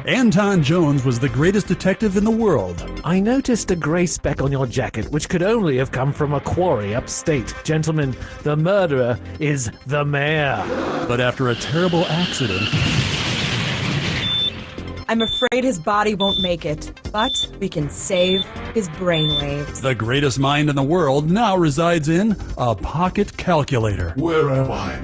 Anton Jones was the greatest detective in the world. I noticed a gray speck on your jacket, which could only have come from a quarry upstate. Gentlemen, the murderer is the mayor. But after a terrible accident... I'm afraid his body won't make it, but we can save his brainwaves. The greatest mind in the world now resides in a pocket calculator. Where am I?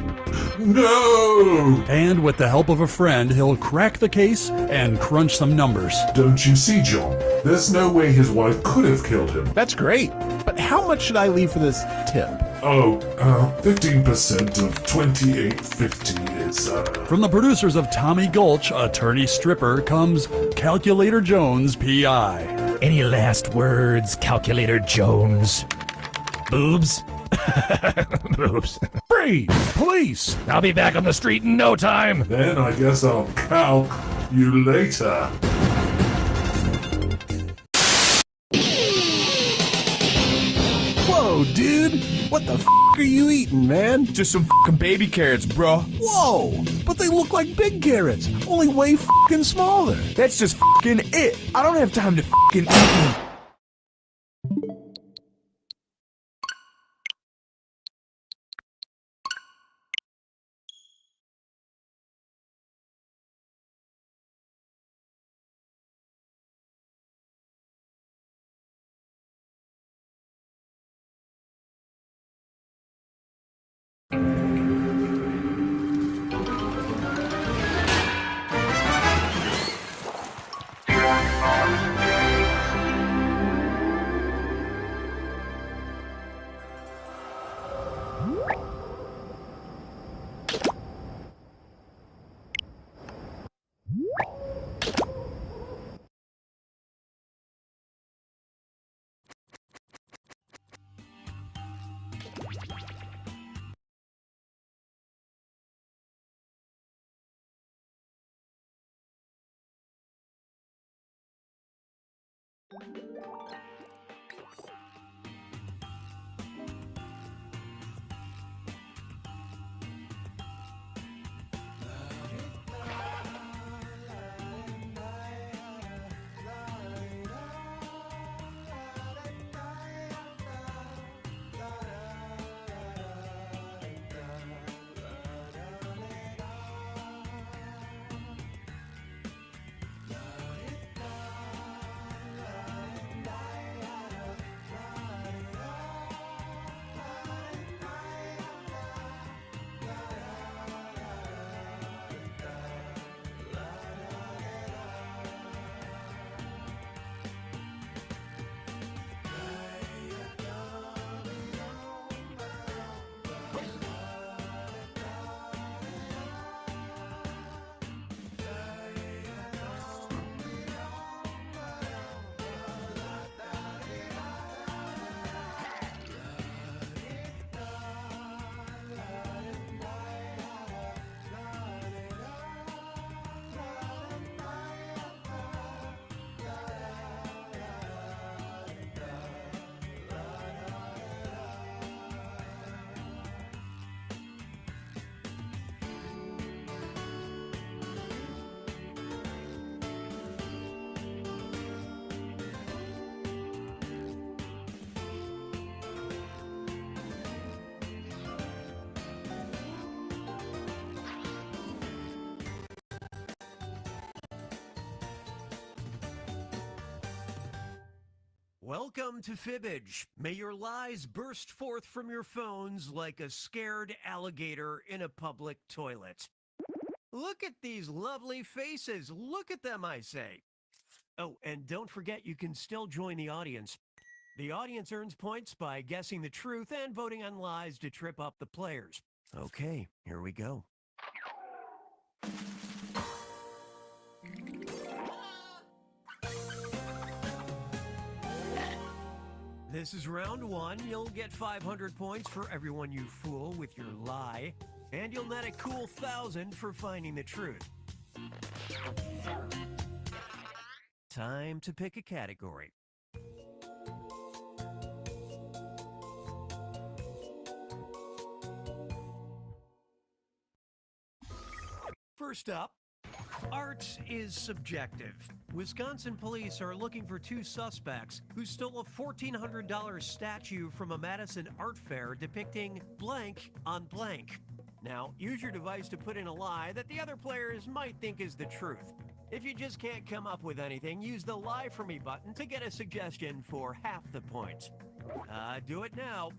No! And with the help of a friend, he'll crack the case and crunch some numbers. Don't you see, John? There's no way his wife could have killed him. That's great. But how much should I leave for this tip? 15% of $28.50 is, From the producers of Tommy Gulch, Attorney Stripper, comes Calculator Jones, P.I. Any last words, Calculator Jones? Boobs? Boobs. Freeze! Police! I'll be back on the street in no time! Then I guess I'll calc you later. Whoa, dude! What the f*** are you eating, man? Just some f***ing baby carrots, bro. Whoa! But they look like big carrots, only way f***ing smaller. That's just f***ing it. I don't have time to f***ing eat them. Welcome to Fibbage. May your lies burst forth from your phones like a scared alligator in a public toilet. Look at these lovely faces. Look at them, I say. Oh, and don't forget you can still join the audience. The audience earns points by guessing the truth and voting on lies to trip up the players. Okay, here we go. This is round one. You'll get 500 points for everyone you fool with your lie, and you'll net a cool 1,000 for finding the truth. Time to pick a category. First up, art is subjective. Wisconsin police are looking for two suspects who stole a $1,400 statue from a Madison art fair depicting blank on blank. Now, use your device to put in a lie that the other players might think is the truth. If you just can't come up with anything, use the Lie For Me button to get a suggestion for half the points. Do it now.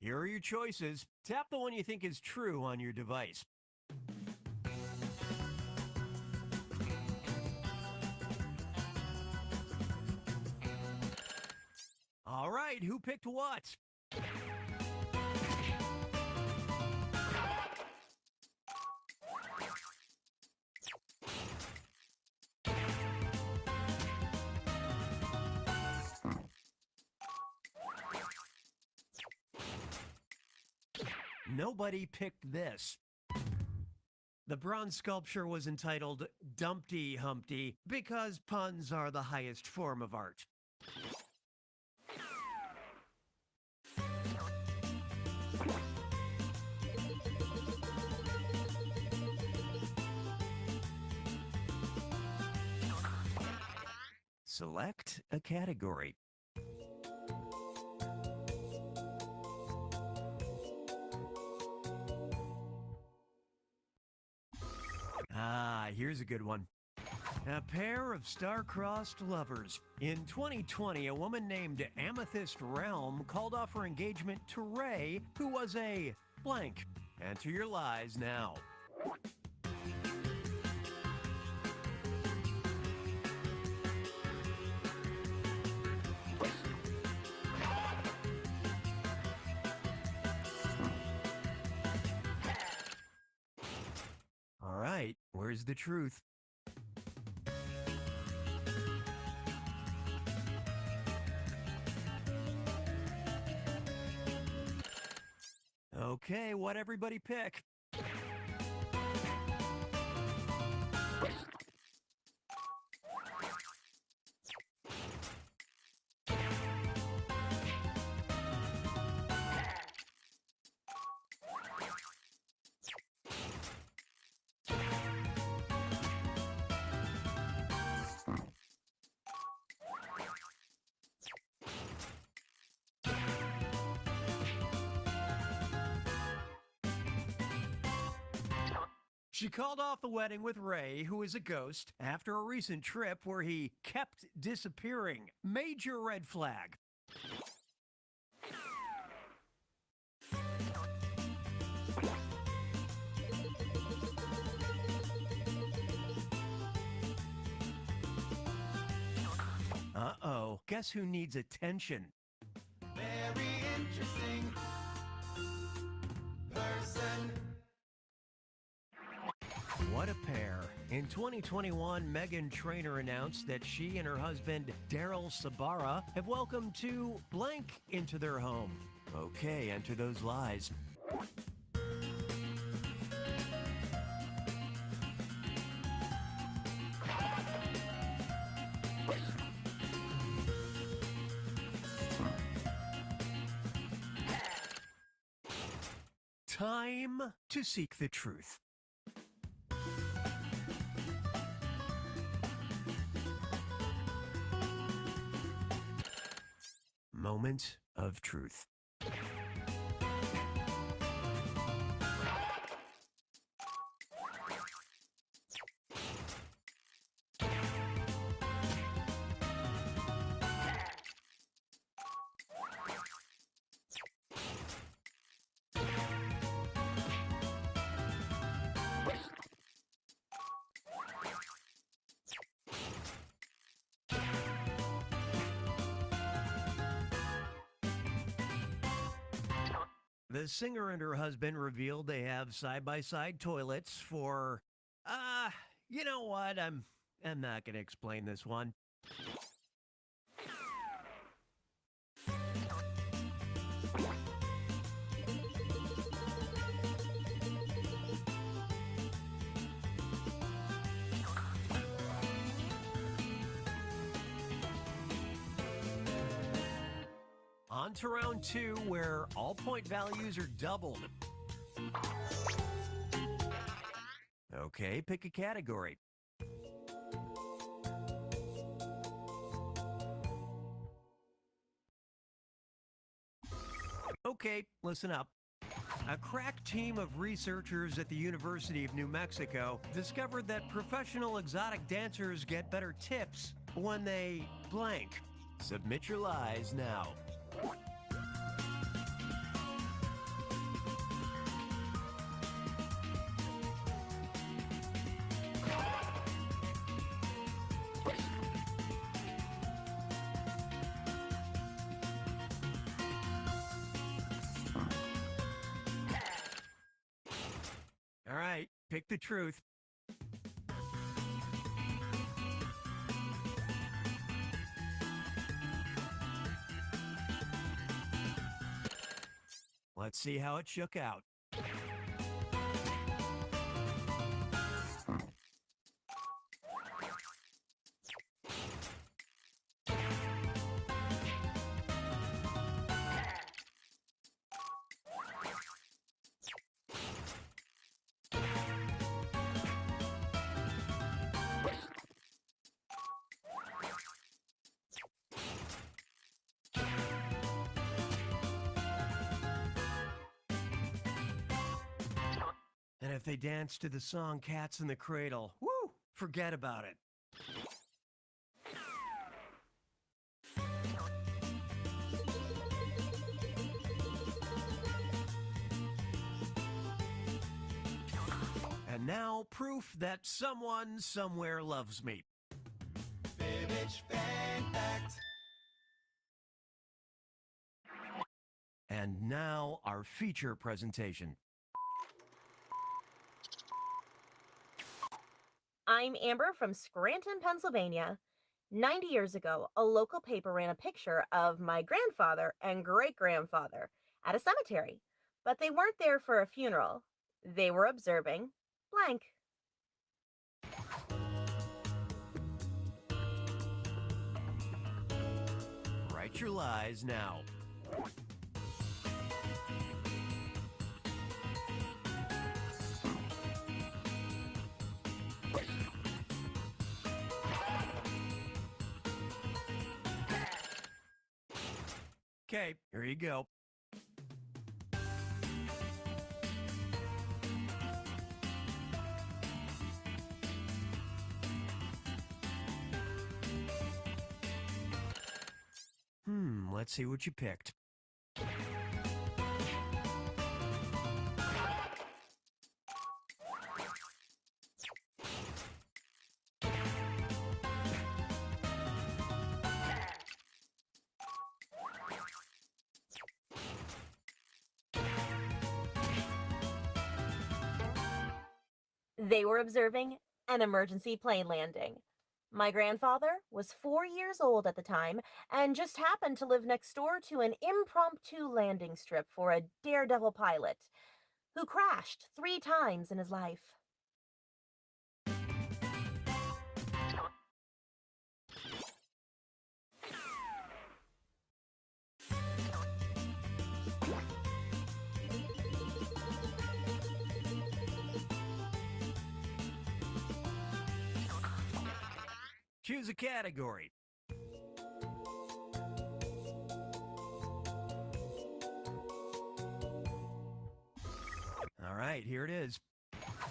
Here are your choices. Tap the one you think is true on your device. All right, who picked what? Nobody picked this. The bronze sculpture was entitled Dumpty Humpty because puns are the highest form of art. Select a category. Here's a good one. A pair of star-crossed lovers. In 2020, a woman named Amethyst Realm called off her engagement to Ray, who was a blank. Answer your lies now. All right, where's the truth? Okay, what everybody pick? She called off the wedding with Ray, who is a ghost, after a recent trip where he kept disappearing. Major red flag. Uh-oh. Guess who needs attention? Very interesting person. What a pair. In 2021, Meghan Trainor announced that she and her husband, Daryl Sabara, have welcomed two blank into their home. Okay, enter those lies. Time to seek the truth. Moment of truth. The singer and her husband revealed they have side-by-side toilets for, you know what? I'm not going to explain this one. On to round two, where all point values are doubled. Okay, pick a category. Okay, listen up. A crack team of researchers at the University of New Mexico discovered that professional exotic dancers get better tips when they blank. Submit your lies now. All right, pick the truth. Let's see how it shook out. And if they dance to the song Cats in the Cradle, woo, forget about it. And now, proof that someone somewhere loves me. Bitch fan fact. And now, our feature presentation. I'm Amber from Scranton, Pennsylvania. 90 years ago, a local paper ran a picture of my grandfather and great-grandfather at a cemetery. But they weren't there for a funeral. They were observing blank. Write your lies now. Okay, here you go. Let's see what you picked. They were observing an emergency plane landing. My grandfather was 4 years old at the time and just happened to live next door to an impromptu landing strip for a daredevil pilot who crashed 3 times in his life. Choose a category. All right, here it is.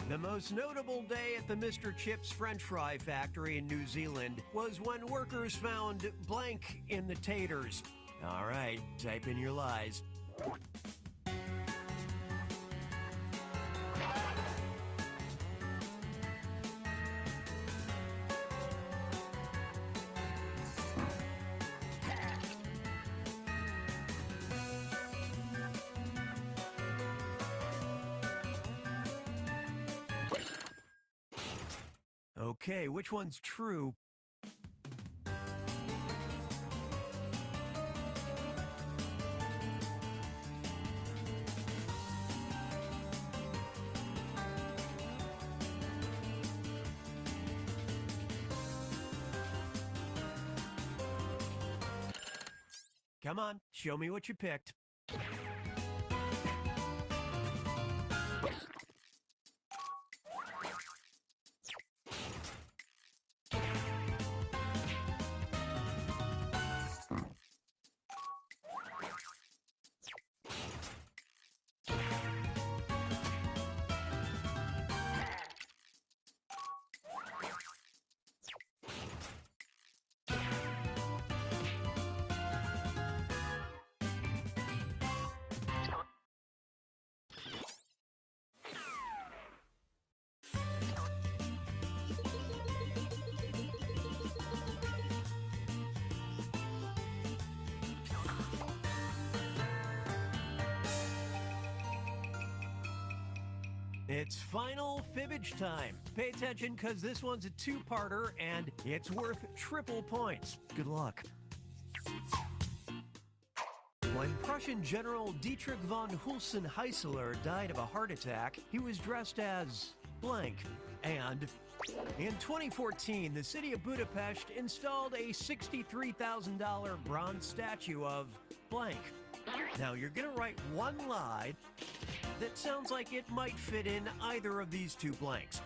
The most notable day at the Mr. Chips French Fry factory in New Zealand was when workers found blank in the taters. All right, type in your lies. Okay, which one's true? Come on, show me what you picked. It's final fibbage time. Pay attention because this one's a two-parter and it's worth triple points. Good luck. When Prussian General Dietrich von Hulsen-Heisler died of a heart attack, he was dressed as blank. And in 2014, the city of Budapest installed a $63,000 bronze statue of blank. Now you're gonna write one lie that sounds like it might fit in either of these two blanks.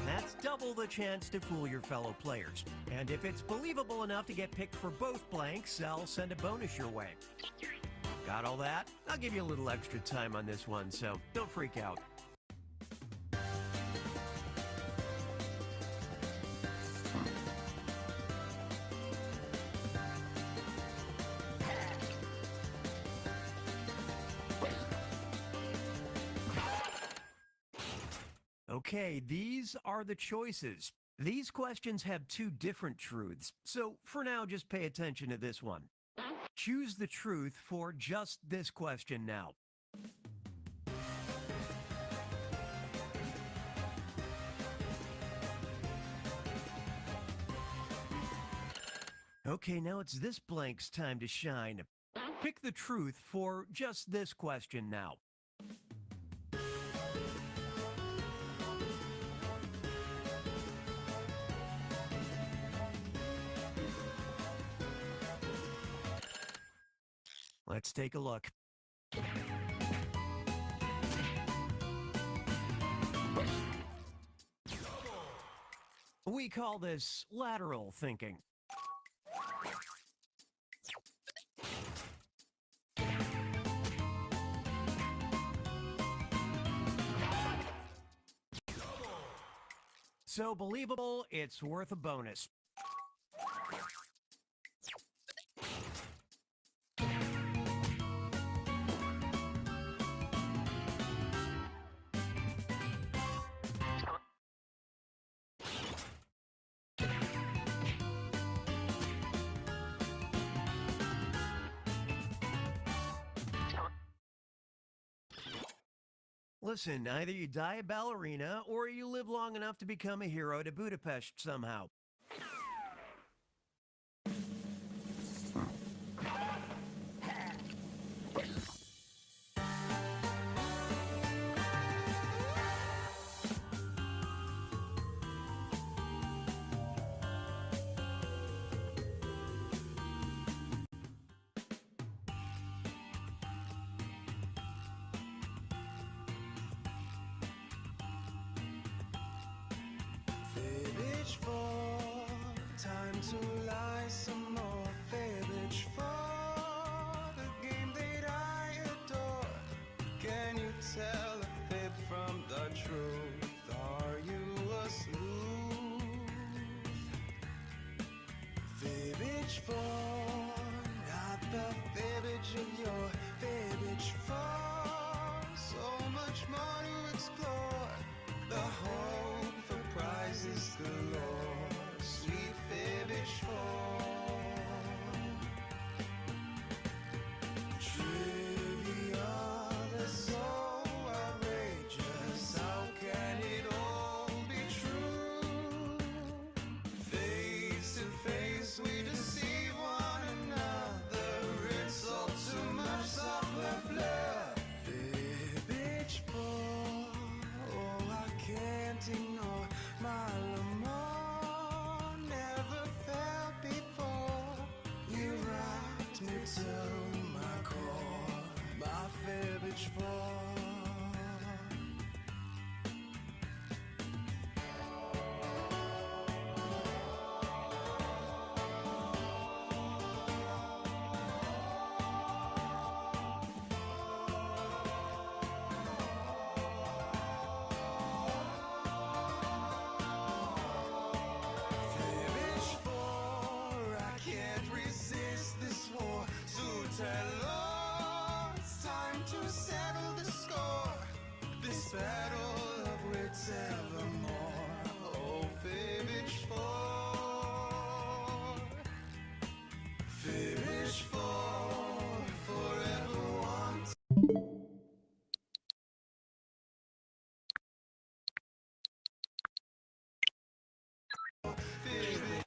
That's double the chance to fool your fellow players. And if it's believable enough to get picked for both blanks, I'll send a bonus your way. Got all that? I'll give you a little extra time on this one, so don't freak out. Okay, these are the choices. These questions have two different truths, so for now just pay attention to this one. Choose the truth for just this question now. Okay, now it's this blank's time to shine. Pick the truth for just this question now. Let's take a look. We call this lateral thinking. So believable, it's worth a bonus. Listen, either you die a ballerina or you live long enough to become a hero to Budapest somehow. Fibbage for time to lie some more. Fibbage for the game that I adore. Can you tell a fib from the truth? Are you a sleuth? Fibbage for not the fibbage of your fibbage for so much more to explore. The hope for prizes galore, sweet fibbage for trivia that's so outrageous. How can it all be true? Face to face we deceive one another. It's all too much software blur. Fibbage for can't ignore my amour. Never felt before. You rocked me to my core. My fibbage for it's time to settle the score. This battle of wits evermore. Oh, fibbage for fibbage for forever want. Fibbage.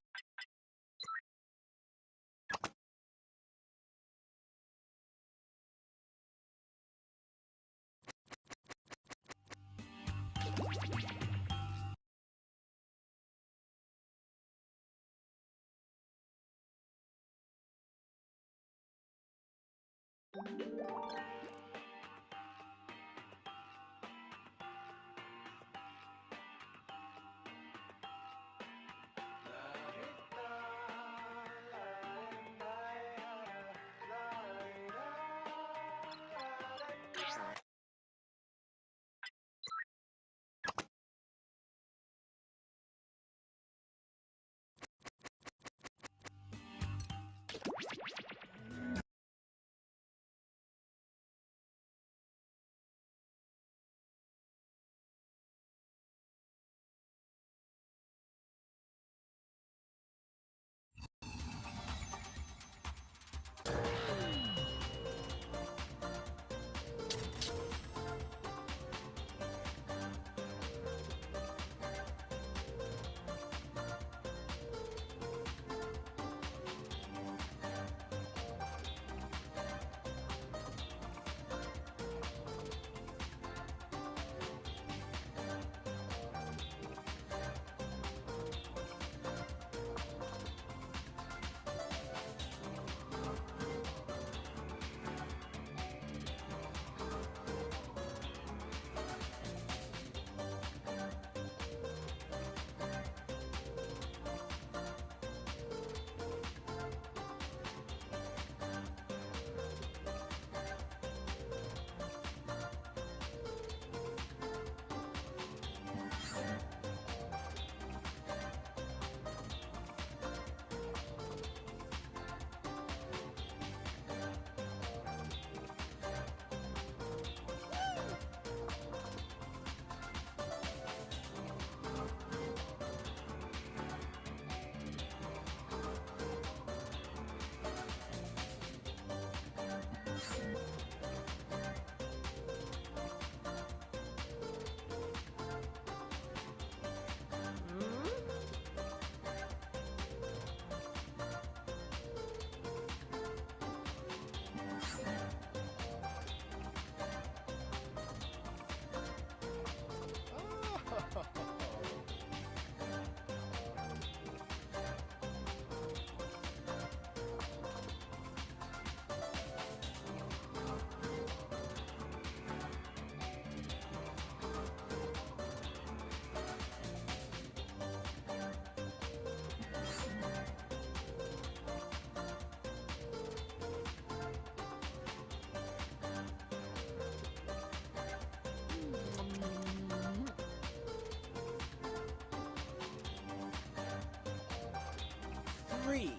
3,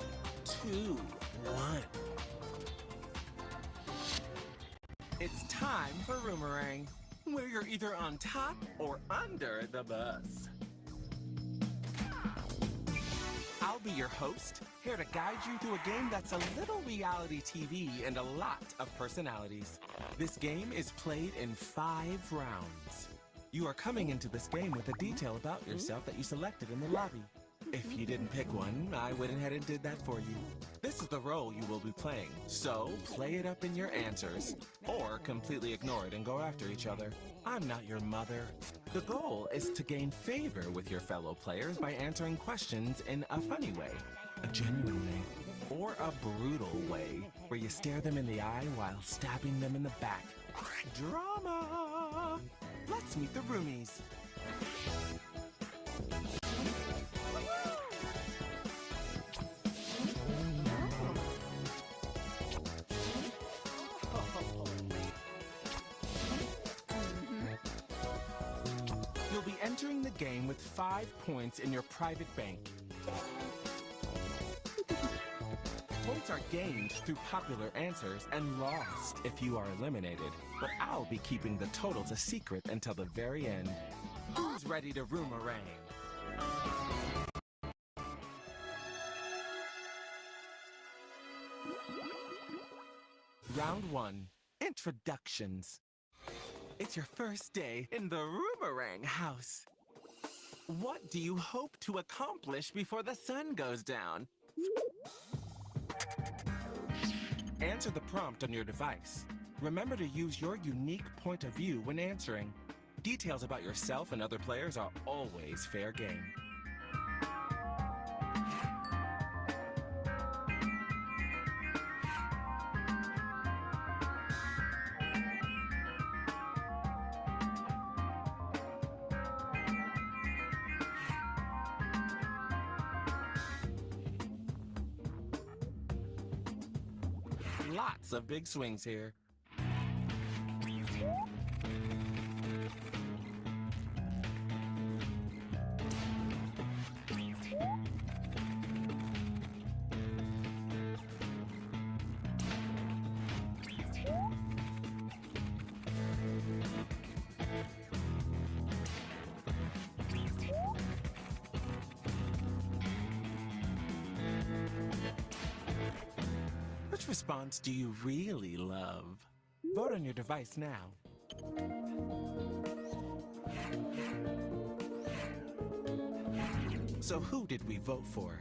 2, 1. It's time for Roomerang, where you're either on top or under the bus. I'll be your host, here to guide you through a game that's a little reality TV and a lot of personalities. This game is played in 5 rounds. You are coming into this game with a detail about yourself that you selected in the lobby. If you didn't pick one, I went ahead and did that for you. This is the role you will be playing, so play it up in your answers, or completely ignore it and go after each other. I'm not your mother. The goal is to gain favor with your fellow players by answering questions in a funny way, a genuine way, or a brutal way, where you stare them in the eye while stabbing them in the back. Drama! Let's meet the roomies. You'll be entering the game with 5 points in your private bank. Points are gained through popular answers and lost if you are eliminated. But I'll be keeping the totals a secret until the very end. Who's ready to Roomerang? Round 1, Introductions. It's your first day in the Roomerang house. What do you hope to accomplish before the sun goes down? Answer the prompt on your device. Remember to use your unique point of view when answering. Details about yourself and other players are always fair game. Lots of big swings here. Which response do you really love? Vote on your device now. So who did we vote for?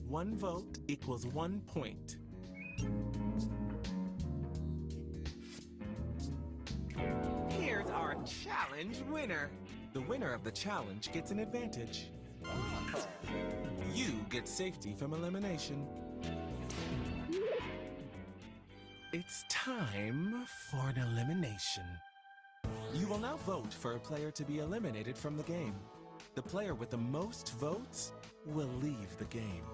1 vote equals 1 point. Here's our challenge winner. The winner of the challenge gets an advantage. You get safety from elimination. It's time for an elimination. You will now vote for a player to be eliminated from the game. The player with the most votes will leave the game.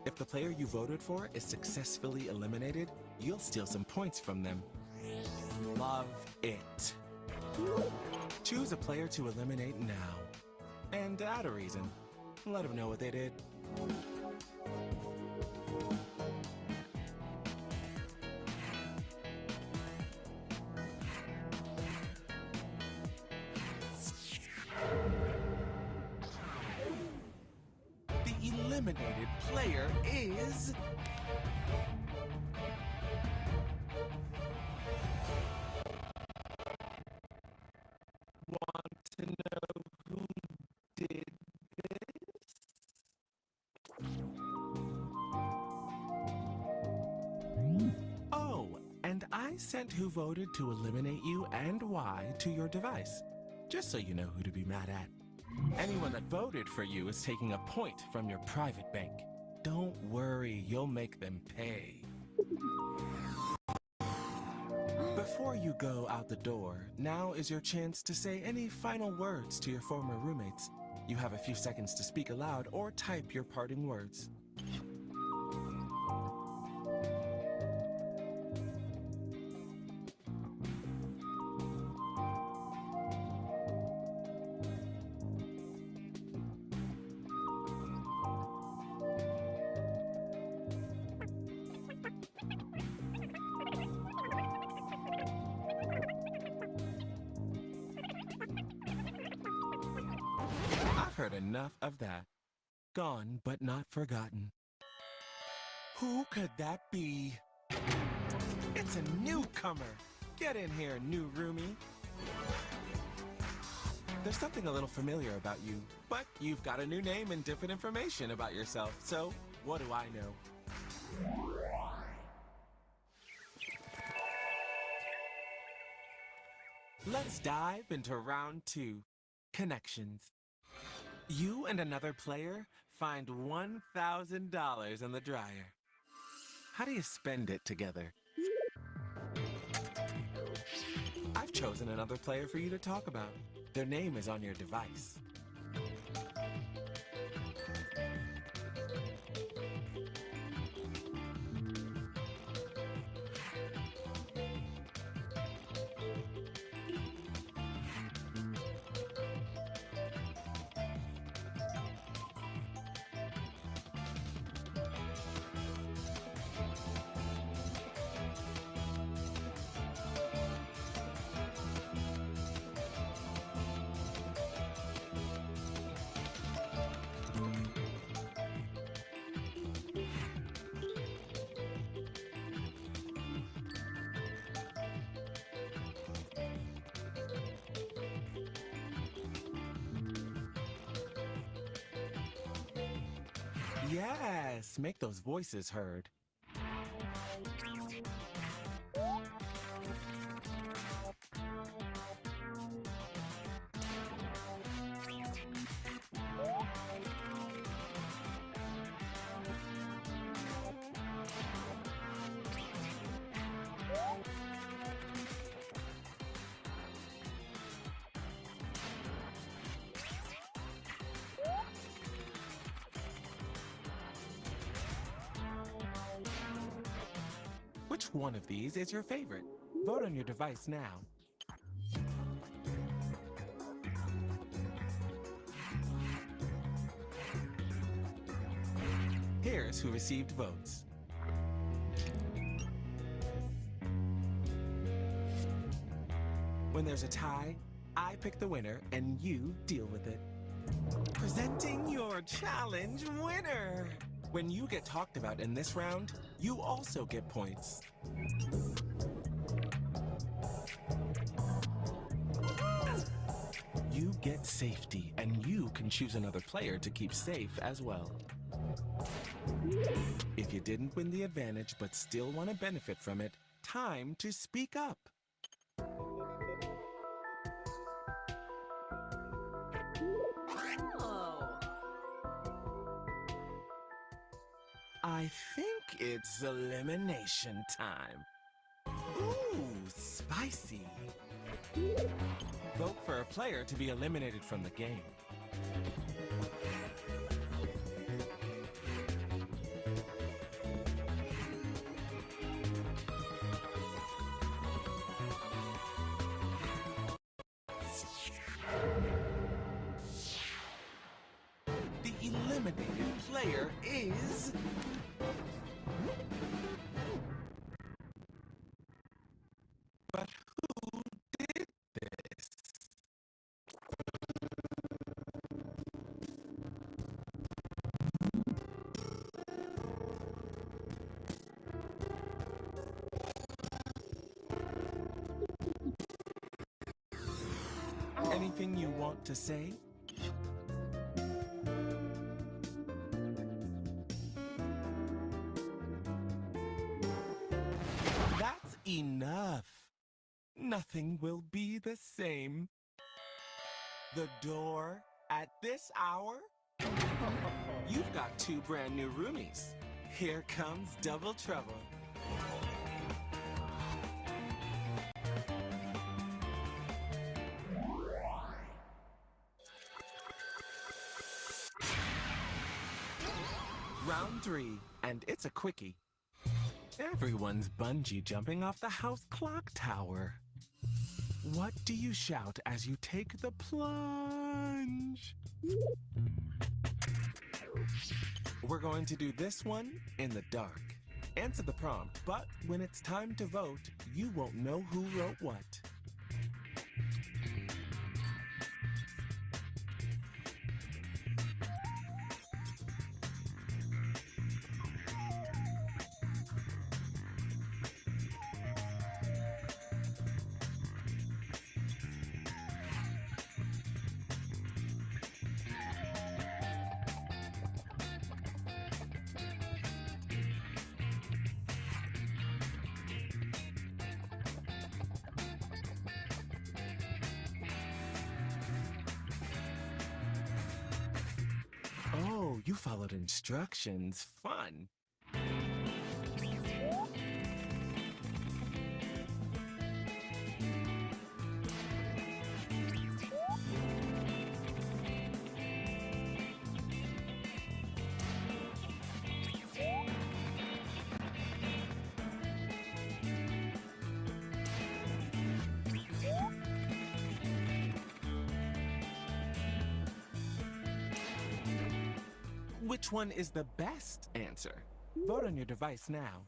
If the player you voted for is successfully eliminated, you'll steal some points from them. Love it. Choose a player to eliminate now. And add a reason. Let them know what they did. The eliminated player is... Want to know who did this? Oh, and I sent who voted to eliminate you and why to your device, just so you know who to be mad at. Anyone that voted for you is taking a point from your private bank. Don't worry, you'll make them pay. Before you go out the door, now is your chance to say any final words to your former roommates. You have a few seconds to speak aloud or type your parting words. heard enough of that. Gone but not forgotten. Who could that be? It's a newcomer. Get in here, new roomie. There's something a little familiar about you, but you've got a new name and different information about yourself, so what do I know? Let's dive into round 2, connections. You and another player find $1,000 in the dryer. How do you spend it together? I've chosen another player for you to talk about. Their name is on your device. Yes, make those voices heard. Which one of these is your favorite? Vote on your device now. Here's who received votes. When there's a tie, I pick the winner and you deal with it. Presenting your challenge winner! When you get talked about in this round, you also get points. You get safety, and you can choose another player to keep safe as well. If you didn't win the advantage but still want to benefit from it, time to speak up. I think it's elimination time. Ooh, spicy. Vote for a player to be eliminated from the game. The eliminated player is... But who did this? Anything you want to say? That's enough. Nothing will be the same. The door at this hour? You've got 2 brand new roomies. Here comes double trouble. Round 3, and it's a quickie. Everyone's bungee jumping off the house clock tower. What do you shout as you take the plunge? We're going to do this one in the dark. Answer the prompt, but when it's time to vote, you won't know who wrote what. you followed instructions. Fun. Which one is the best answer? Vote on your device now.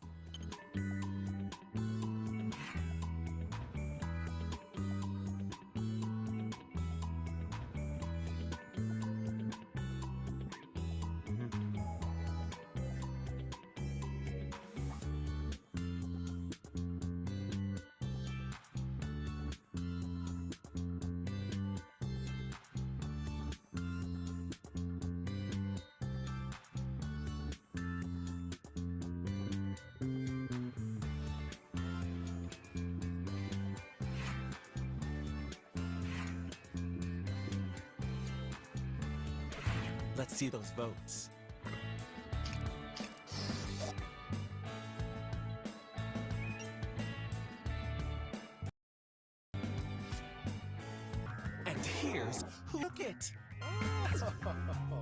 Let's see those votes. And here's who took it.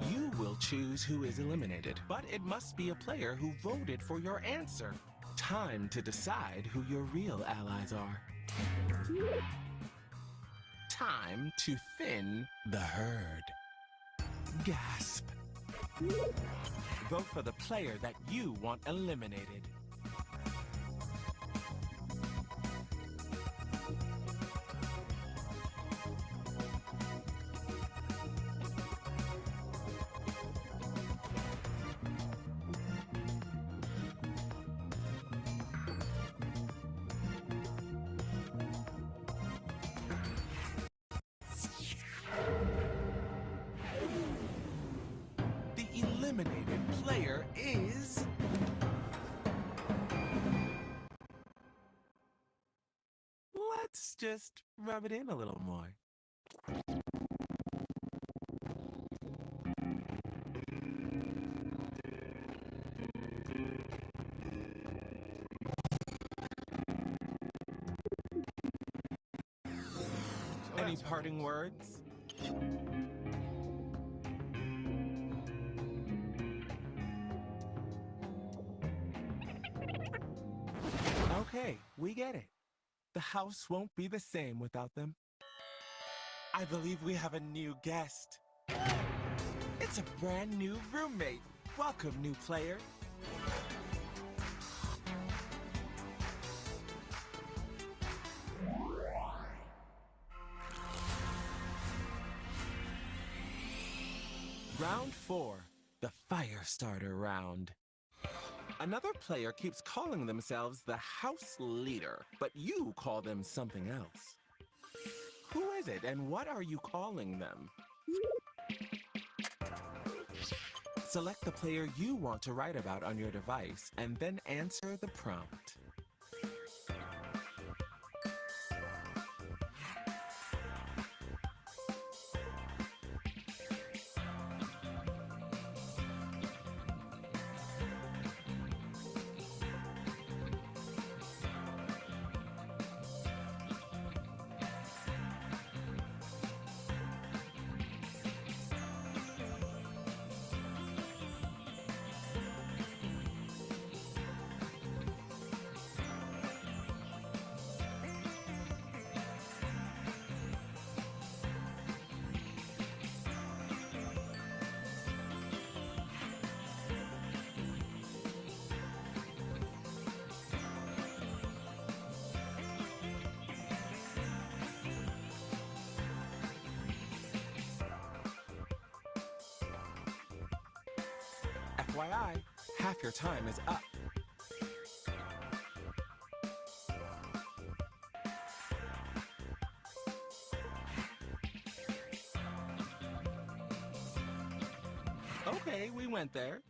You will choose who is eliminated, but it must be a player who voted for your answer. Time to decide who your real allies are. Time to thin the herd. Gasp. Vote for the player that you want eliminated. Eliminated player is... Let's just rub it in a little more. Any parting words? Okay, we get it. The house won't be the same without them. I believe we have a new guest. It's a brand new roommate. Welcome, new player. Round 4, the fire starter round. Another player keeps calling themselves the house leader, but you call them something else. Who is it, and what are you calling them? Select the player you want to write about on your device, and then answer the prompt. FYI, half your time is up. Okay, we went there.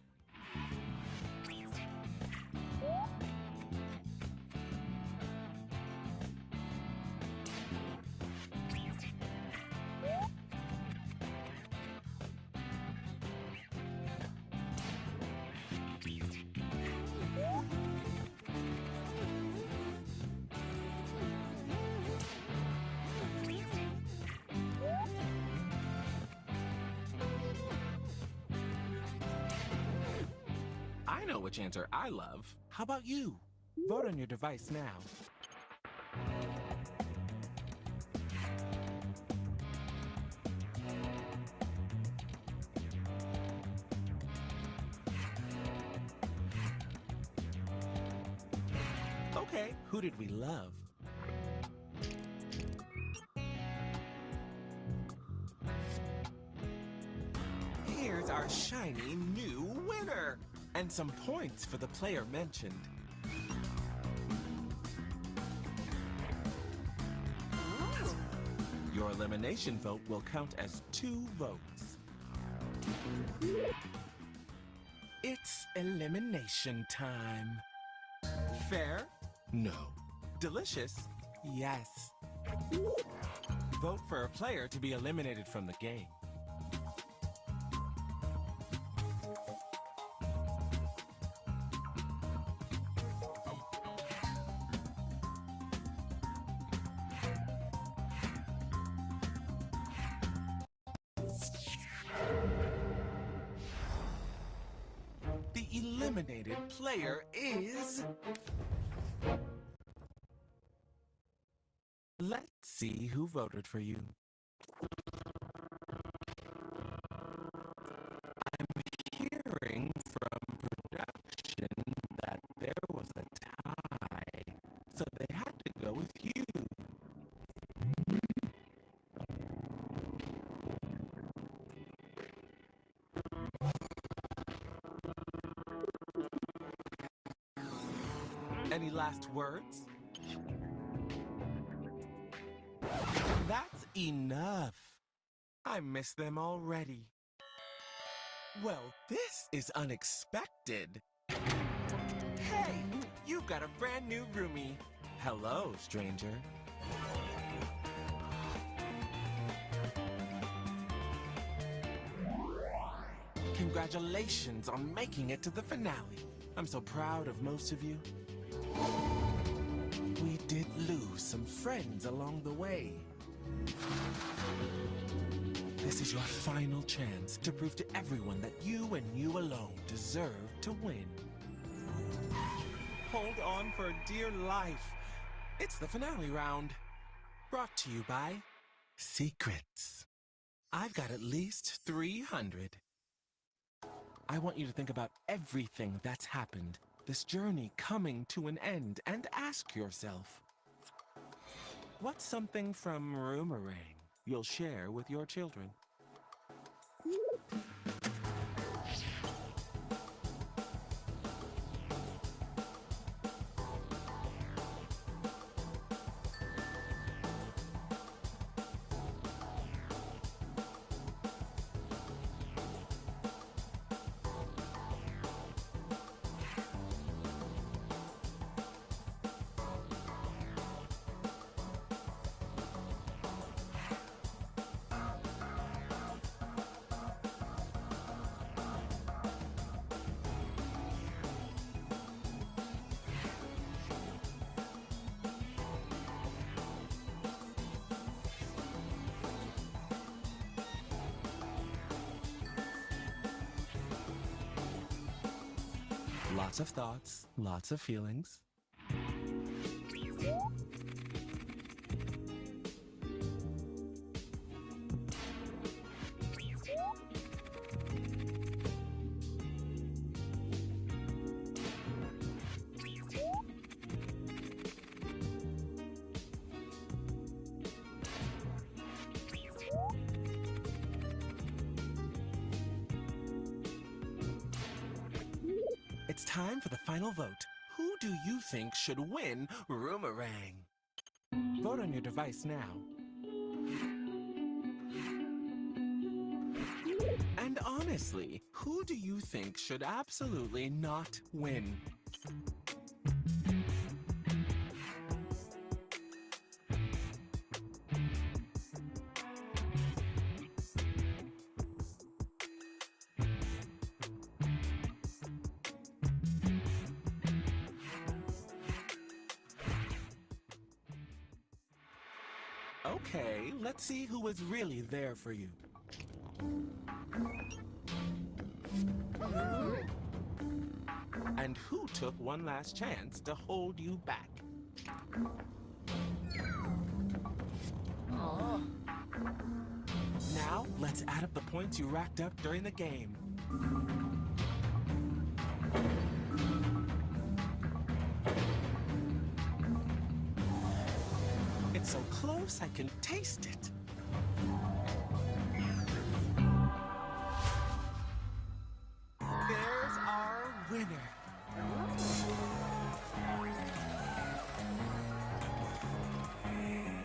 I know which answer I love. How about you? Vote on your device now. Okay, who did we love? Here's our shiny new winner! And some points for the player mentioned. Your elimination vote will count as 2 votes. It's elimination time. Fair? No. Delicious? Yes. Vote for a player to be eliminated from the game. The eliminated player is... Let's see who voted for you. I'm hearing from production that there was a tie, so they had to go with you. Any last words? That's enough. I miss them already. Well, this is unexpected. Hey, you've got a brand new roomie. Hello, stranger. Congratulations on making it to the finale. I'm so proud of most of you. We did lose some friends along the way. This is your final chance to prove to everyone that you and you alone deserve to win. Hold on for dear life. It's the finale round. Brought to you by Secrets. I've got at least 300. I want you to think about everything that's happened, this journey coming to an end, and ask yourself, what's something from Roomerang you'll share with your children? Lots of thoughts, lots of feelings. It's time for the final vote. Who do you think should win Roomerang? Vote on your device now. And honestly, who do you think should absolutely not win? Okay, let's see who was really there for you. And who took one last chance to hold you back? Oh. Now, let's add up the points you racked up during the game. It's so close, I can taste it. There's our winner.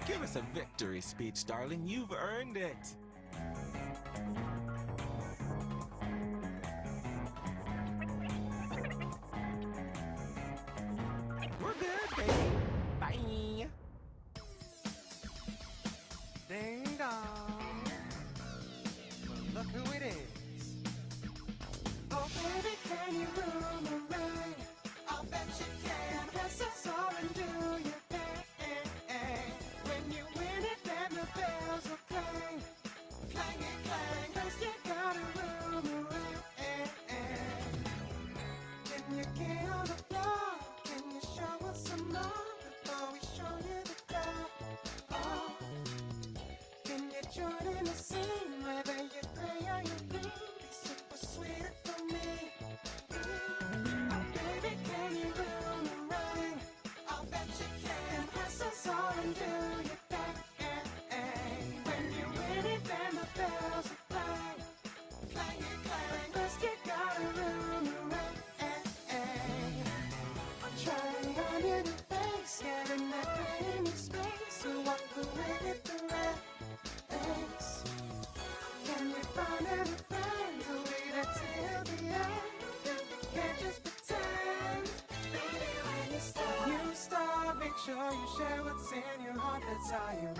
Give us a victory speech, darling. You've earned it. We're good, baby. Bye. Ding dong. Well, look who it is. Oh, baby, can you boomerang? I'll bet you can. Press a star and do your thing. When you win it, then the bells will clang. Clang it, clang, 'cause you got a boomerang. Can you get on the floor? Can you show us some more before we show you the crowd? Oh. Can you join in the scene, whether you pray or you lean? Be super sweet for me. Oh, baby, can you boomerang? I'll bet you can. Press us all and do your thing. When you win it, then the bells will clang. Clang it, clang, 'cause you got a boomerang. Trying on your face, getting that creamy space. So walk away with the red. Can we find any friends who lead us till the end? You can't just pretend. Baby, when you start, make sure you share what's in your heart. That's how you